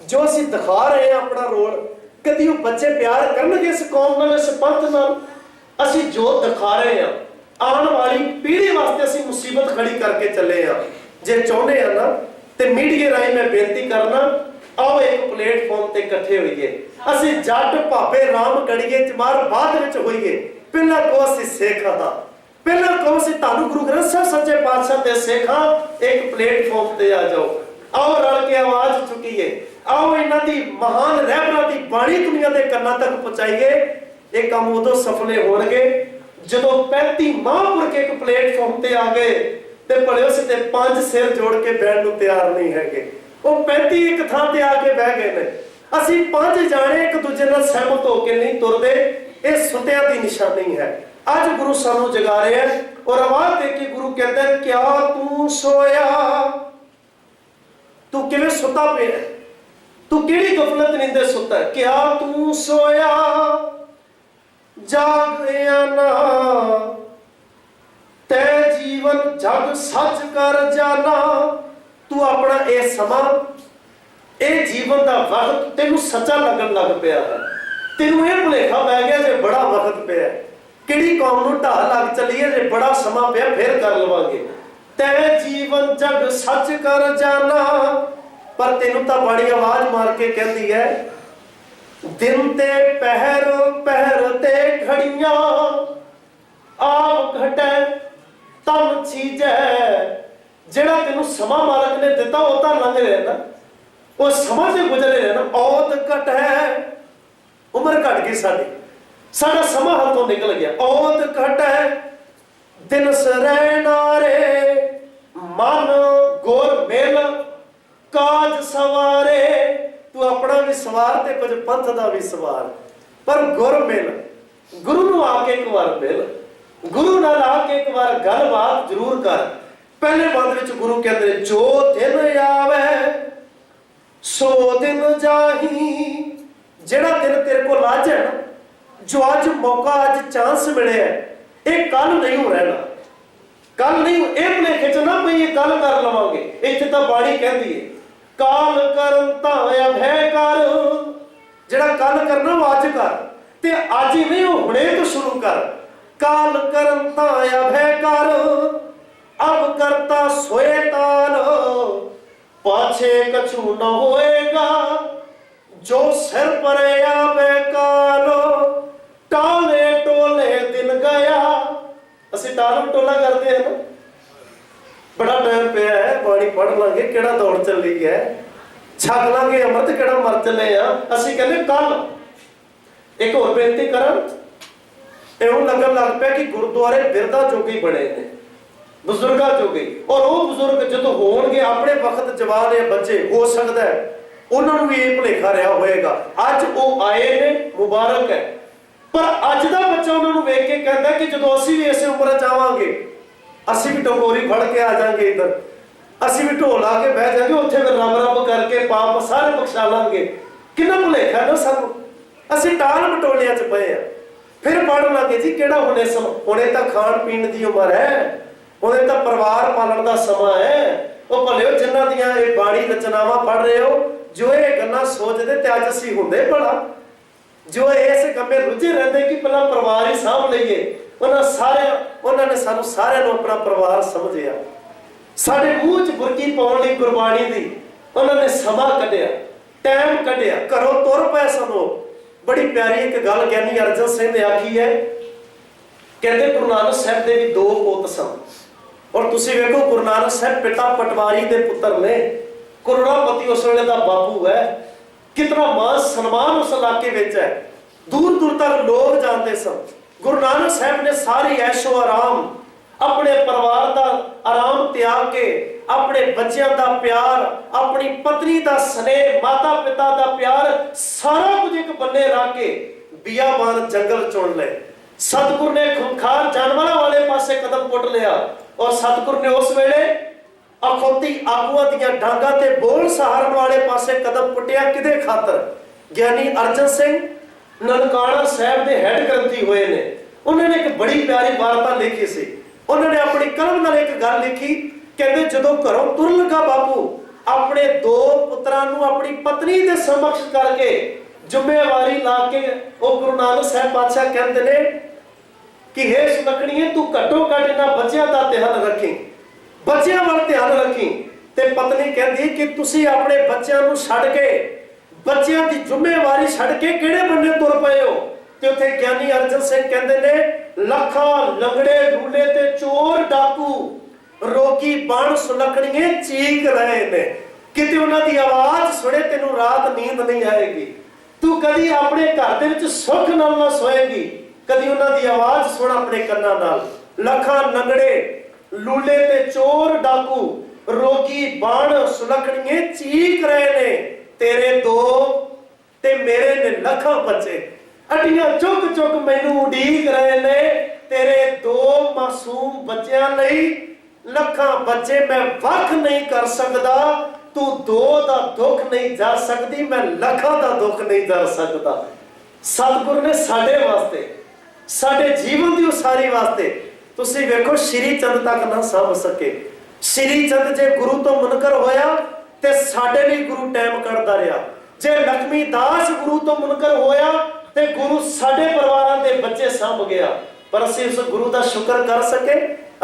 ਜੋ ਅਸੀਂ ਦਿਖਾ ਰਹੇ ਹਾਂ ਆਪਣਾ ਰੋਲ, ਕਦੀ ਉਹ ਬੱਚੇ ਪਿਆਰ ਕਰਨਗੇ ਇਸ ਕੌਮ ਨਾਲ, ਇਸ ਪੰਥ ਨਾਲ? ਅਸੀਂ ਜੋ ਦਿਖਾ ਰਹੇ ਹਾਂ ਆਉਣ ਵਾਲੀ ਪੀੜ੍ਹੀ ਵਾਸਤੇ ਅਸੀਂ ਮੁਸੀਬਤ ਖੜੀ ਕਰਕੇ ਚੱਲੇ ਹਾਂ। ਜੇ ਚਾਹੁੰਦੇ ਆ ਨਾ ਤੇ ਮੀਡੀਆ ਰਾਹੀਂ ਮੈਂ ਬੇਨਤੀ ਕਰਨਾ, ਆਓ ਇੱਕ ਪਲੇਟਫਾਰਮ ਤੇ ਇਕੱਠੇ ਹੋਈਏ। ਅਸੀਂ ਜੱਟ ਭਾਵੇਂ ਰਾਮ ਗੜੀਏ ਚਮਾਰ ਬਾਅਦ ਵਿੱਚ ਹੋਈਏ, ਪਹਿਲਾਂ ਕਹੋ ਅਸੀਂ ਸਿੱਖ ਹਾਂ, ਪਹਿਲਾਂ ਕਹੋ ਅਸੀਂ ਤੁਹਾਨੂੰ ਗੁਰੂ ਗ੍ਰੰਥ ਸਾਹਿਬ ਸੱਚੇ ਪਾਤਸ਼ਾਹ ਦੇ ਸਿੱਖ ਹਾਂ। ਇੱਕ ਪਲੇਟਫਾਰਮ ਤੇ ਆ ਜਾਓ, ਆਓ ਰਲ ਕੇ ਆਵਾਜ਼ ਚੁੱਕੀਏ, ਆਓ ਇਹਨਾਂ ਦੀ ਮਹਾਨ ਰਹਿਬਰਾਂ ਦੀ ਬਾਣੀ ਦੁਨੀਆ ਦੇ ਕੰਨਾਂ ਤੱਕ ਪਹੁੰਚਾਈਏ। ਇਹ ਕੰਮ ਉਦੋਂ ਸਫਲੇ ਹੋਣਗੇ ਜਦੋਂ 35 ਮਹਾਂਪੁਰਖ ਇੱਕ ਪਲੇਟਫਾਰਮ ਤੇ ਆ ਗਏ ਤੇ ਭਲਿਓ ਸੀ ਤੇ 5 ਸਿਰ ਜੋੜ ਕੇ ਬੈਠਣ ਨੂੰ ਤਿਆਰ ਨਹੀਂ ਹੈਗੇ। ਉਹ 35 ਇੱਕ ਥਾਂ ਤੇ ਆ ਕੇ ਬਹਿ ਗਏ ਨੇ। ਅਸੀਂ 5 ਜਾਣੇ ਇੱਕ ਦੂਜੇ ਨਾਲ ਸਹਿਮਤ ਹੋ ਕੇ ਨਹੀਂ ਤੁਰਦੇ। ਇਹ ਸੁੱਤਿਆਂ ਦੀ ਨਿਸ਼ਾਨੀ ਹੈ। ਅੱਜ ਗੁਰੂ ਸਾਨੂੰ ਜਗਾ ਰਿਹਾ ਔਰ ਆਵਾਜ਼ ਦੇ ਕੇ ਗੁਰੂ ਕਹਿੰਦਾ, ਕਿਆ ਤੂੰ ਸੋਇਆ? ਤੂੰ ਕਿਵੇਂ ਸੁੱਤਾ ਪਿਆ? ਤੂੰ ਕਿਹੜੀ ਗਫਲਤ ਨੀਂਦੇ ਸੁੱਤਾ? ਕਿਆ ਤੂੰ ਸੋਇਆ ਜਾਗਿਆ ਨਾ, ਤੈ ਜੀਵਨ ਜਗ ਸੱਚ ਕਰ ਜਾਣਾ। ਤੂੰ ਆਪਣਾ ਇਹ ਸਮਾਂ, ਇਹ ਜੀਵਨ ਦਾ ਵਕਤ ਤੈਨੂੰ ਸੱਚਾ ਲੱਗਣ ਲੱਗ ਪਿਆ ਹੈ। ਤੈਨੂੰ ਇਹ ਭੁਲੇਖਾ ਪੈ ਗਿਆ ਜੇ ਬੜਾ ਵਕਤ ਪਿਆ, ਕਿਹੜੀ ਕੌਮ ਨੂੰ ਢਾਹ ਲੱਗ ਚੱਲੀਏ, ਜੇ ਬੜਾ ਸਮਾਂ ਪਿਆ ਫਿਰ ਕਰ ਲਵਾਂਗੇ। ਤੈ ਜੀਵਨ ਜਗ ਸੱਚ ਕਰ ਜਾਣਾ। ਪਰ ਤੈਨੂੰ ਤਾਂ ਬੜੀ ਆਵਾਜ਼ ਮਾਰ ਕੇ ਕਹਿੰਦੀ ਹੈ, ਦਿਨ ਤੇ ਪਹਿਰ ਪਹਿਰ ਤੇ ਘੜੀਆਂ ਆਪ ਘਟੈ ਤਨ ਚੀਜੈ। ਜਿਹੜਾ ਤੈਨੂੰ ਸਮਾਂ ਮਾਲਕ ਨੇ ਦਿੱਤਾ ਉਹ ਤਾਂ ਲੰਘ ਰਿਹਾ ਨਾ, ਉਹ ਸਮਾਂ ਤੇ ਗੁਜ਼ਰੇ ਰਿਹਾ ਨਾ। ਔਤ ਘਟ ਹੈ, ਉਮਰ ਘਟ ਗਈ ਸਾਡੀ, ਸਾਡਾ ਸਮਾਂ ਹੱਥੋਂ ਨਿਕਲ ਗਿਆ। ਔਤ ਘਟ ਹੈ ਦਿਨ ਸਰੈ ਨਾਰੇ, ਮਨ ਗੁਰ ਮਿਲ ਕਾਜ ਸਵਾਰੇ। ਤੂੰ ਆਪਣਾ ਵੀ ਸਵਾਰ ਤੇ ਕੁਝ ਪੰਥ ਦਾ ਵੀ ਸਵਾਰ, ਪਰ ਗੁਰ ਮਿਲ, ਗੁਰੂ ਨੂੰ ਆ ਕੇ ਇੱਕ ਵਾਰ ਮਿਲ, ਗੁਰੂ ਨਾਲ ਆ ਕੇ ਇੱਕ ਵਾਰ ਗੱਲਬਾਤ ਜ਼ਰੂਰ ਕਰ। ਪਹਿਲੇ ਬੰਦ ਵਿੱਚ ਗੁਰੂ ਕਹਿੰਦੇ, ਜੋ ਦਿਨ ਆਵੇ ਸੋ ਦਿਨ ਜਾਹੀ। ਜਿਹੜਾ ਦਿਨ ਤੇਰੇ ਕੋਲ ਅੱਜ ਹੈ ਨਾ, ਜੋ ਅੱਜ ਮੌਕਾ, ਅੱਜ ਚਾਂਸ ਮਿਲਿਆ, ਇਹ ਕੱਲ ਨਹੀਂ ਹੋ ਰਹਿਣਾ। ਕੱਲ ਨਹੀਂ, ਇਹ ਭੁਲੇਖੇ ਚ ਨਾ ਪਈ ਇਹ ਕੱਲ ਕਰ ਲਵਾਂਗੇ। ਇੱਥੇ ਤਾਂ ਬਾਣੀ ਕਹਿੰਦੀ ਹੈ, ਕਾਲ ਕਰਨ ਤਾਂ ਅਭੈ ਕਰ। ਜਿਹੜਾ ਕੱਲ ਕਰਨਾ ਉਹ ਅੱਜ ਕਰ, ਤੇ ਅੱਜ ਹੀ ਨਹੀਂ, ਉਹ ਹੁਣੇ ਤੋਂ ਸ਼ੁਰੂ ਕਰ। ਕਾਲ ਕਰਨ ਤਾਂ ਅਭੈ ਕਰ, ਅਬ ਕਰਤਾ ਸੋਏ ਤਾਲ। ਪਾਛੇ ਕਛੂ ਨ ਹੋਏਗਾ, ਜੋ ਸਿਰ ਪਰੇ ਆਵੇ ਕਾਲ। ਟਾਲੇ ਟੋਲੇ ਦਿਨ ਗਿਆ। ਅਸੀਂ ਟਾਲਮ ਟੋਲਾ ਕਰਦੇ ਹਾਂ ਨਾ, ਬੜਾ ਟਾਈਮ ਪਿਆ ਹੈ, ਬਾਣੀ ਪੜ੍ਹ ਲਾਂਗੇ, ਕਿਹੜਾ ਦੌੜ ਚੱਲੀ ਹੈ, ਛਕ ਲਾਂਗੇ ਅੰਮ੍ਰਿਤ, ਕਿਹੜਾ ਮਰ ਚੱਲੇ ਆ। ਅਸੀਂ ਕਹਿੰਦੇ ਕੱਲ। ਇੱਕ ਹੋਰ ਬੇਨਤੀ ਕਰਾਂ, ਇਹੋ ਲੱਗਣ ਲੱਗ ਪਿਆ ਕਿ ਗੁਰਦੁਆਰੇ ਬਿਰਧਾ ਜੋਗੀ ਬਣੇ ਨੇ, ਬਜ਼ੁਰਗਾਂ ਜੋਗੇ। ਔਰ ਉਹ ਬਜ਼ੁਰਗ ਜਦੋਂ ਹੋਣਗੇ ਆਪਣੇ ਵਕਤ ਜਵਾਨ ਜਾਂ ਬੱਚੇ, ਹੋ ਸਕਦਾ ਹੈ ਉਹਨਾਂ ਨੂੰ ਵੀ ਇਹ ਭੁਲੇਖਾ ਰਿਹਾ ਹੋਏਗਾ। ਅੱਜ ਉਹ ਆਏ ਨੇ, ਮੁਬਾਰਕ ਹੈ, ਪਰ ਅੱਜ ਦਾ ਬੱਚਾ ਉਹਨਾਂ ਨੂੰ ਵੇਖ ਕੇ ਕਹਿੰਦਾ ਕਿ ਜਦੋਂ ਅਸੀਂ ਵੀ ਇਸੇ ਉਮਰ ਚ ਆਵਾਂਗੇ, ਅਸੀਂ ਵੀ ਟਕੋਰੀ ਫੜ ਕੇ ਆ ਜਾਾਂਗੇ ਇੱਧਰ, ਅਸੀਂ ਵੀ ਢੋਲ ਲਾ ਕੇ ਬਹਿ ਜਾਾਂਗੇ, ਉੱਥੇ ਫਿਰ ਰੱਬ ਰੱਬ ਕਰਕੇ ਪਾਪ ਸਾਰੇ ਬਖਸ਼ਾ ਲਾਂਗੇ। ਕਿੰਨਾ ਭੁਲੇਖਾ ਨਾ ਸਾਨੂੰ, ਅਸੀਂ ਟਾਲ ਮਟੋਲਿਆਂ ਚ ਪਏ ਆ। ਫਿਰ ਪੜ੍ਹ ਲਾਂਗੇ ਜੀ, ਕਿਹੜਾ ਹੁਣੇ ਸਮਾਂ, ਹੁਣੇ ਤਾਂ ਖਾਣ ਪੀਣ ਦੀ ਉਮਰ ਹੈ, ਹੁਣੇ ਤਾਂ ਪਰਿਵਾਰ ਪਾਲਣ ਦਾ ਸਮਾਂ ਹੈ। ਉਹ ਭਲਿਓ ਜਿਨ੍ਹਾਂ ਦੀਆਂ ਇਹ ਬਾਣੀ ਰਚਨਾਵਾਂ ਪੜ੍ਹ ਰਹੇ ਹੋ, ਜੋ ਇਹ ਗੱਲਾਂ ਸੋਚਦੇ ਤੇ ਅੱਜ ਅਸੀਂ ਹੁੰਦੇ ਭਲਾ, ਜੋ ਇਸ ਕੰਮੇ ਰੁੱਝੇ ਰਹਿੰਦੇ ਕਿ ਪਹਿਲਾਂ ਪਰਿਵਾਰ ਹੀ ਸਾਂਭ ਲਈਏ, ਉਹਨਾਂ ਨੇ ਸਾਨੂੰ ਸਾਰਿਆਂ ਨੂੰ ਆਪਣਾ ਪਰਿਵਾਰ ਸਮਝਿਆ। ਸਾਡੇ ਮੂੰਹ 'ਚ ਬੁਰਕੀ ਪਾਉਣ ਲਈ ਗੁਰਬਾਣੀ ਦੀ ਉਹਨਾਂ ਨੇ ਸਮਾਂ ਕੱਢਿਆ, ਟਾਈਮ ਕੱਢਿਆ, ਘਰੋਂ ਤੁਰ ਪਏ ਸਾਨੂੰ। ਬੜੀ ਪਿਆਰੀ ਇੱਕ ਗੱਲ ਗਿਆਨੀ ਅਰਜਨ ਸਿੰਘ ਨੇ ਆਖੀ ਹੈ, ਕਹਿੰਦੇ ਗੁਰੂ ਨਾਨਕ ਸਾਹਿਬ ਦੇ ਵੀ 2 ਪੁੱਤ ਸਨ। ਔਰ ਤੁਸੀਂ ਵੇਖੋ ਗੁਰੂ ਨਾਨਕ ਸਾਹਿਬ ਪਿਤਾ ਪਟਵਾਰੀ ਦੇ ਪੁੱਤਰ ਨੇ, ਕਰੋੜਾਪਤੀ ਉਸ ਵੇਲੇ ਦਾ ਬਾਪੂ ਹੈ। ਕਿਤਨਾ ਮਾਨ ਸਨਮਾਨ ਉਸ ਇਲਾਕੇ ਵਿੱਚ ਹੈ, ਦੂਰ ਦੂਰ ਤੱਕ ਲੋਕ ਜਾਣਦੇ ਸਨ। ਗੁਰੂ ਨਾਨਕ ਸਾਹਿਬ ਨੇ ਸਾਰੀ ਐਸ਼ੋ ਆਰਾਮ, ਆਪਣੇ ਪਰਿਵਾਰ ਦਾ ਆਰਾਮ ਤਿਆਗ ਕੇ, ਆਪਣੇ ਬੱਚਿਆਂ ਦਾ ਪਿਆਰ, ਆਪਣੀ ਪਤਨੀ ਦਾ ਸਨੇਹ, ਮਾਤਾ ਪਿਤਾ ਦਾ ਪਿਆਰ, ਸਾਰਾ ਕੁਝ ਇੱਕ ਬੰਨੇ ਰੱਖ ਕੇ ਬਿਆਬਾਨ ਜੰਗਲ ਚੁਣ ਲਏ। ਸਤਿਗੁਰ ਨੇ ਖੁੰਖਾਰ ਜਾਨਵਰਾਂ ਵਾਲੇ ਪਾਸੇ ਕਦਮ ਪੁੱਟ ਲਿਆ, ਔਰ ਸਤਿਗੁਰ ਨੇ ਉਸ ਵੇਲੇ ਅਖੌਤੀ ਆਗੂਆਂ ਦੀਆਂ ਡਾਂਗਾਂ ਤੇ ਬੋਲ ਸਹਾਰਨ ਵਾਲੇ ਪਾਸੇ ਕਦਮ ਪੁੱਟਿਆ। ਕਿਹਦੇ ਖਾਤਰ? ਗਿਆਨੀ ਅਰਜਨ ਸਿੰਘ ਨਨਕਾਣਾ ਸਾਹਿਬ ਦੇ ਹੈੱਡ ਗ੍ਰੰਥੀ ਹੋਏ ਨੇ। ਉਹਨਾਂ ਨੇ ਇੱਕ ਬੜੀ ਪਿਆਰੀ ਵਾਰਤਾ ਲਿਖੀ ਸੀ। ਉਹਨਾਂ ਨੇ ਆਪਣੀ ਕਲਮ ਨਾਲ ਇੱਕ ਗੱਲ ਲਿਖੀ, ਕਹਿੰਦੇ ਜਦੋਂ ਘਰੋਂ ਤੁਰਨ ਲੱਗਾ ਬਾਪੂ, ਆਪਣੇ 2 ਪੁੱਤਰਾਂ ਨੂੰ ਆਪਣੀ ਪਤਨੀ ਦੇ ਸਮਕਸ਼ ਕਰਕੇ ਜ਼ਿੰਮੇਵਾਰੀ ਲਾ ਕੇ ਉਹ ਗੁਰੂ ਨਾਨਕ ਸਾਹਿਬ ਪਾਤਸ਼ਾਹ ਕਹਿੰਦੇ ਨੇ ਕਿ ਹੇ ਸੁਲੱਖਣੀਏ, ਤੂੰ ਘੱਟੋ ਘੱਟ ਇਹਨਾਂ ਬੱਚਿਆਂ ਦਾ ਧਿਆਨ ਰੱਖੀ, ਬੱਚਿਆਂ ਵੱਲ ਧਿਆਨ ਰੱਖੀ। ਤੇ ਪਤਨੀ ਕਹਿੰਦੀ ਕਿ ਤੁਸੀਂ ਆਪਣੇ ਬੱਚਿਆਂ ਨੂੰ ਛੱਡ ਕੇ, ਬੱਚਿਆਂ ਦੀ ਜ਼ਿੰਮੇਵਾਰੀ ਛੱਡ ਕੇ ਕਿਹੜੇ ਬੰਨੇ ਤੁਰ ਪਏ ਹੋ? ਤੇ ਉੱਥੇ ਗਿਆਨੀ ਅਰਜਨ ਸਿੰਘ ਕਹਿੰਦੇ ਨੇ ਲੱਖਾਂ ਲੰਗੜੇ ਲੂਲੇ ਤੇ ਚੋਰ ਡਾਕੂ ਰੋਗੀ ਬਣ ਸੁਲੱਖਣੀਏ ਚੀਕ ਰਹੇ ਨੇ। ਕਿਤੇ ਉਹਨਾਂ ਦੀ ਆਵਾਜ਼ ਸੁਣੇ ਤੈਨੂੰ ਰਾਤ ਨੀਂਦ ਨਹੀਂ ਆਏਗੀ। ਤੂੰ ਕਦੀ ਆਪਣੇ ਘਰ ਦੇ ਵਿੱਚ ਸੁੱਖ ਨਾਲ ਨਾ ਸੋਏਗੀ, ਕਦੀ ਉਹਨਾਂ ਦੀ ਆਵਾਜ਼ ਸੁਣ ਆਪਣੇ ਕੰਨਾਂ ਨਾਲ। ਲੱਖਾਂ ਲੰਗੜੇ ਲੂਲੇ ਤੇ ਚੋਰ ਡਾਕੂ ਰੋਗੀ ਬਣ ਸੁਲੱਖਣੀਏ ਚੀਕ ਰਹੇ ਨੇ। ਤੇਰੇ ਦੋ ਤੇ ਮੇਰੇ ਨੇ ਲੱਖਾਂ ਬੱਚੇ ਅੱਡੀਆਂ ਚੁੱਕ ਚੁੱਕ ਮੈਨੂੰ ਉਡੀਕ ਰਹੇ ਨੇ। ਤੇਰੇ ਦੋ ਮਾਸੂਮ ਬੱਚਿਆਂ ਲਈ ਲੱਖਾਂ ਬੱਚੇ ਮੈਂ ਵੱਖ ਨਹੀਂ ਕਰ ਸਕਦਾ। ਤੂੰ ਦੋ ਦਾ ਦੁੱਖ ਨਹੀਂ ਜਾ ਸਕਦੀ, ਮੈਂ ਲੱਖਾਂ ਦਾ ਦੁੱਖ ਨਹੀਂ ਜਾ ਸਕਦਾ। ਸਤਿਗੁਰੂ ਨੇ ਸਾਡੇ ਵਾਸਤੇ, ਸਾਡੇ ਜੀਵਨ ਦੀ ਉਸਾਰੀ ਵਾਸਤੇ, ਤੁਸੀਂ ਵੇਖੋ ਸ਼੍ਰੀ ਚੰਦ ਤੱਕ ਨਾ ਸਮਝ ਸਕੇ। ਸ਼੍ਰੀ ਚੰਦ ਜੇ ਗੁਰੂ ਤੋਂ ਮੁਨਕਰ ਹੋਇਆ ਤੇ ਸਾਡੇ ਲਈ ਗੁਰੂ ਟਾਈਮ ਕੱਢਦਾ ਰਿਹਾ। ਜੇ ਲక్ష్ਮੀ ਦਾਸ ਗੁਰੂ ਤੋਂ ਮੁਨਕਰ ਹੋਇਆ ਤੇ ਗੁਰੂ ਸਾਡੇ ਪਰਿਵਾਰਾਂ ਦੇ ਬੱਚੇ ਸਾਂਭ ਗਿਆ। ਪਰ ਅਸੀਂ ਉਸ ਗੁਰੂ ਦਾ ਸ਼ੁਕਰ ਕਰ ਸਕੇ?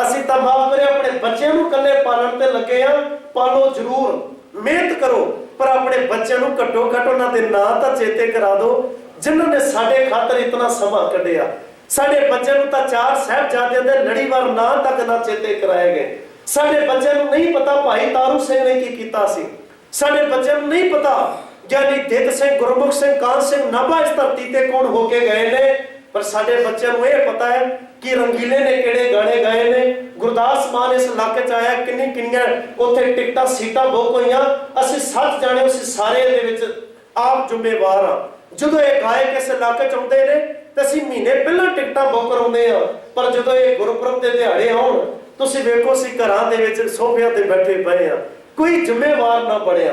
ਅਸੀਂ ਤਾਂ ਮਾਫ ਕਰੇ ਆਪਣੇ ਬੱਚਿਆਂ ਨੂੰ ਇਕੱਲੇ ਪਾਲਣ ਤੇ ਲੱਗੇ ਆ। ਪਾਲੋ ਜ਼ਰੂਰ, ਮਿਹਨਤ ਕਰੋ, ਪਰ ਆਪਣੇ ਬੱਚਿਆਂ ਨੂੰ ਘੱਟੋ ਘੱਟ ਉਹਨਾਂ ਦੇ ਨਾਂ ਤਾਂ ਚੇਤੇ ਕਰਾ ਦਿਓ ਜਿਨ੍ਹਾਂ ਨੇ ਸਾਡੇ ਖਾਤਰ ਇਤਨਾ ਸਮਾਂ ਕੱਢਿਆ। ਸਾਡੇ ਬੱਚਿਆਂ ਨੂੰ ਤਾਂ 4 ਸਾਹਿਬਜ਼ਾਦਿਆਂ ਦੇ ਲੜੀਵਾਰ ਨਾਂ ਤੱਕ ਨਾ ਚੇਤੇ ਕਰਾਏ ਗਏ। ਸਾਡੇ ਬੱਚਿਆਂ ਨੂੰ ਨਹੀਂ ਪਤਾ ਭਾਈ ਤਾਰੂ ਸਿੰਘ ਨੇ ਕੀ ਕੀਤਾ ਸੀ। ਸਾਡੇ ਬੱਚਿਆਂ ਨੂੰ ਨਹੀਂ ਪਤਾ ਗਿਆਨੀ ਦਿੱਤ ਸਿੰਘ, ਗੁਰਮੁਖ ਸਿੰਘ, ਕਾਨ ਸਿੰਘ ਨਾਭਾ ਇਸ ਧਰਤੀ ਤੇ ਕੌਣ ਹੋ ਕੇ ਗਏ ਨੇ। ਪਰ ਸਾਡੇ ਬੱਚਿਆਂ ਨੂੰ ਇਹ ਪਤਾ ਹੈ ਕਿ ਰੰਗੀਲੇ ਨੇ ਕਿਹੜੇ ਗਾਣੇ ਗਾਏ ਨੇ। ਗੁਰਦਾਸ ਮਾਨ ਇਸ ਇਲਾਕੇ 'ਚ ਆਇਆ, ਕਿੰਨੀਆਂ ਉੱਥੇ ਟਿਕਟਾਂ ਸੀਟਾਂ ਬੁੱਕ ਹੋਈਆਂ। ਅਸੀਂ ਸੱਚ ਜਾਣੇ, ਅਸੀਂ ਸਾਰੇ ਦੇ ਵਿੱਚ ਆਪ ਜ਼ਿੰਮੇਵਾਰ ਹਾਂ। ਜਦੋਂ ਇਹ ਗਾਇਕ ਇਸ ਇਲਾਕੇ 'ਚ ਆਉਂਦੇ ਨੇ ਤੇ ਅਸੀਂ ਮਹੀਨੇ ਪਹਿਲਾਂ ਟਿਕਟਾਂ ਬੁੱਕ ਕਰਾਉਂਦੇ ਆ। ਪਰ ਜਦੋਂ ਇਹ ਗੁਰਪੁਰਬ ਦੇ ਦਿਹਾੜੇ ਆਉਣ, ਤੁਸੀਂ ਵੇਖੋ ਅਸੀਂ ਘਰਾਂ ਦੇ ਵਿੱਚ ਸੋਫਿਆਂ ਤੇ ਬੈਠੇ ਪਏ ਆ। ਕੋਈ ਜ਼ਿੰਮੇਵਾਰ ਨਾ ਬਣਿਆ।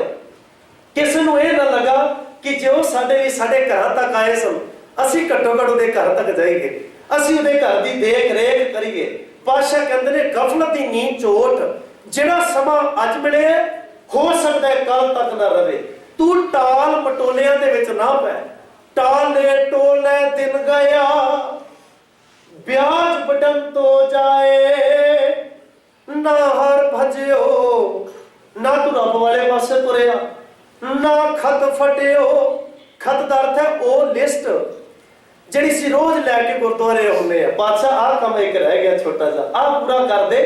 ਕਿਸੇ ਨੂੰ ਇਹ ਨਾ ਲੱਗਾ ਕਿ ਜੇ ਉਹ ਸਾਡੇ ਲਈ ਸਾਡੇ ਘਰਾਂ ਤੱਕ ਆਏ ਸਨ, ਅਸੀਂ ਘੱਟੋ ਘੱਟ ਉਹਦੇ ਘਰ ਤੱਕ ਜਾਈਏ, ਅਸੀਂ ਉਹਦੇ ਘਰ ਦੀ ਦੇਖ ਰੇਖ ਕਰੀਏ। ਪਾਤਸ਼ਾਹ ਕਹਿੰਦੇ ਨੇ ਗਫਲਤ ਦੀ ਨੀਂਦ ਝੋਟ, ਜਿਹੜਾ ਸਮਾਂ ਅੱਜ ਮਿਲੇ ਹੋ ਸਕਦਾ ਹੈ ਕੱਲ ਤੱਕ ਨਾ ਰਵੇ। ਤੂੰ ਟਾਲ ਮਟੋਲਿਆਂ ਦੇ ਵਿੱਚ ਨਾ ਪੈ। ਟਾਲੇ ਟੋਲੇ ਦਿਨ ਗਿਆ ਵਿਆਜ ਵੱਢਣ ਤੋਂ ਜਾਏ। ਨਾ ਹਰ ਭਜਿਓ, ਨਾ ਤੂੰ ਰੱਬ ਵਾਲੇ ਪਾਸੇ ਤੁਰਿਆ, ਨਾ ਖਤ ਫਟਿਓ। ਖਤ ਦਾ ਅਰਥ ਹੈ ਉਹ ਲਿਸਟ ਜਿਹੜੀ ਸੀ ਰੋਜ਼ ਲੈ ਕੇ ਗੁਰਦੁਆਰੇ ਆਉਂਦੇ ਆ। ਪਾਤਸ਼ਾਹ ਆਹ ਕੰਮ ਇੱਕ ਰਹਿ ਗਿਆ ਛੋਟਾ ਜਿਹਾ, ਆਹ ਪੂਰਾ ਕਰ ਦੇ,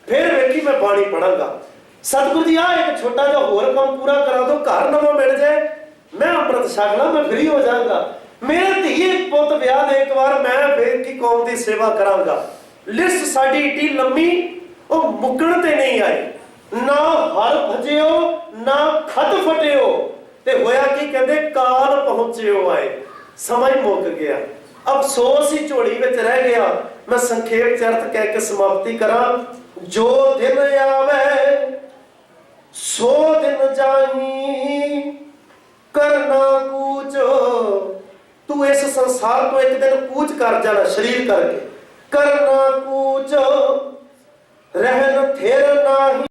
ਫਿਰ ਵੇਖੀ ਮੈਂ ਬਾਣੀ ਪੜਾਂਗਾ। ਸਤਿਗੁਰੂ ਜੀ ਆਹ ਇੱਕ ਛੋਟਾ ਜਿਹਾ ਹੋਰ ਕੰਮ ਪੂਰਾ ਕਰਾ ਦੋ, ਘਰ ਨਵਾਂ ਮਿਲ ਜਾਏ, ਮੈਂ ਅੰਮ੍ਰਿਤ ਛਕ ਲਾਂ, ਮੈਂ ਫ੍ਰੀ ਹੋ ਜਾਵਾਂਗਾ। ਮੇਰੇ ਧੀਏ ਪੁੱਤ ਵਿਆਹ ਦੇ ਇੱਕ ਵਾਰ, ਮੈਂ ਫੇਰ ਕੀ ਕੌਮ ਦੀ ਸੇਵਾ ਕਰਾਂਗਾ। ਲਿਸਟ ਸਾਡੀ ਏਡੀ ਲੰਮੀ, ਉਹ ਮੁੱਕਣ ਤੇ ਨਹੀਂ ਆਈ। ਨਾ ਹਰ ਭਜਿਓ, ਨਾ ਖਤ ਫਟਿਓ। ਤੇ ਹੋਇਆ ਕੀ, ਕਹਿੰਦੇ ਕਾਲ ਪਹੁੰਚਿਓ ਆਏ। ਸਮਾਂ ਹੀ ਮੁੱਕ ਗਿਆ, ਅਫਸੋਸ ਹੀ ਝੋਲੀ ਵਿੱਚ ਰਹਿ ਗਿਆ। ਮੈਂ ਸੰਖੇਪ ਚ ਅਰਥ ਕਹਿ ਕੇ ਸਮਾਪਤੀ ਕਰਾਂ। ਜੋ ਦਿਨ ਆਵੇ ਸੋ ਦਿਨ ਜਾਈ, ਕਰਨਾ ਕੂਚ। ਤੂੰ ਇਸ ਸੰਸਾਰ ਤੋਂ ਇੱਕ ਦਿਨ ਕੂਚ ਕਰ ਜਾਣਾ ਸਰੀਰ ਕਰਕੇ। ਕਰਨਾ ਕੂਚ ਰਹਿਣ ਥਿਰ ਨਾਹੀ।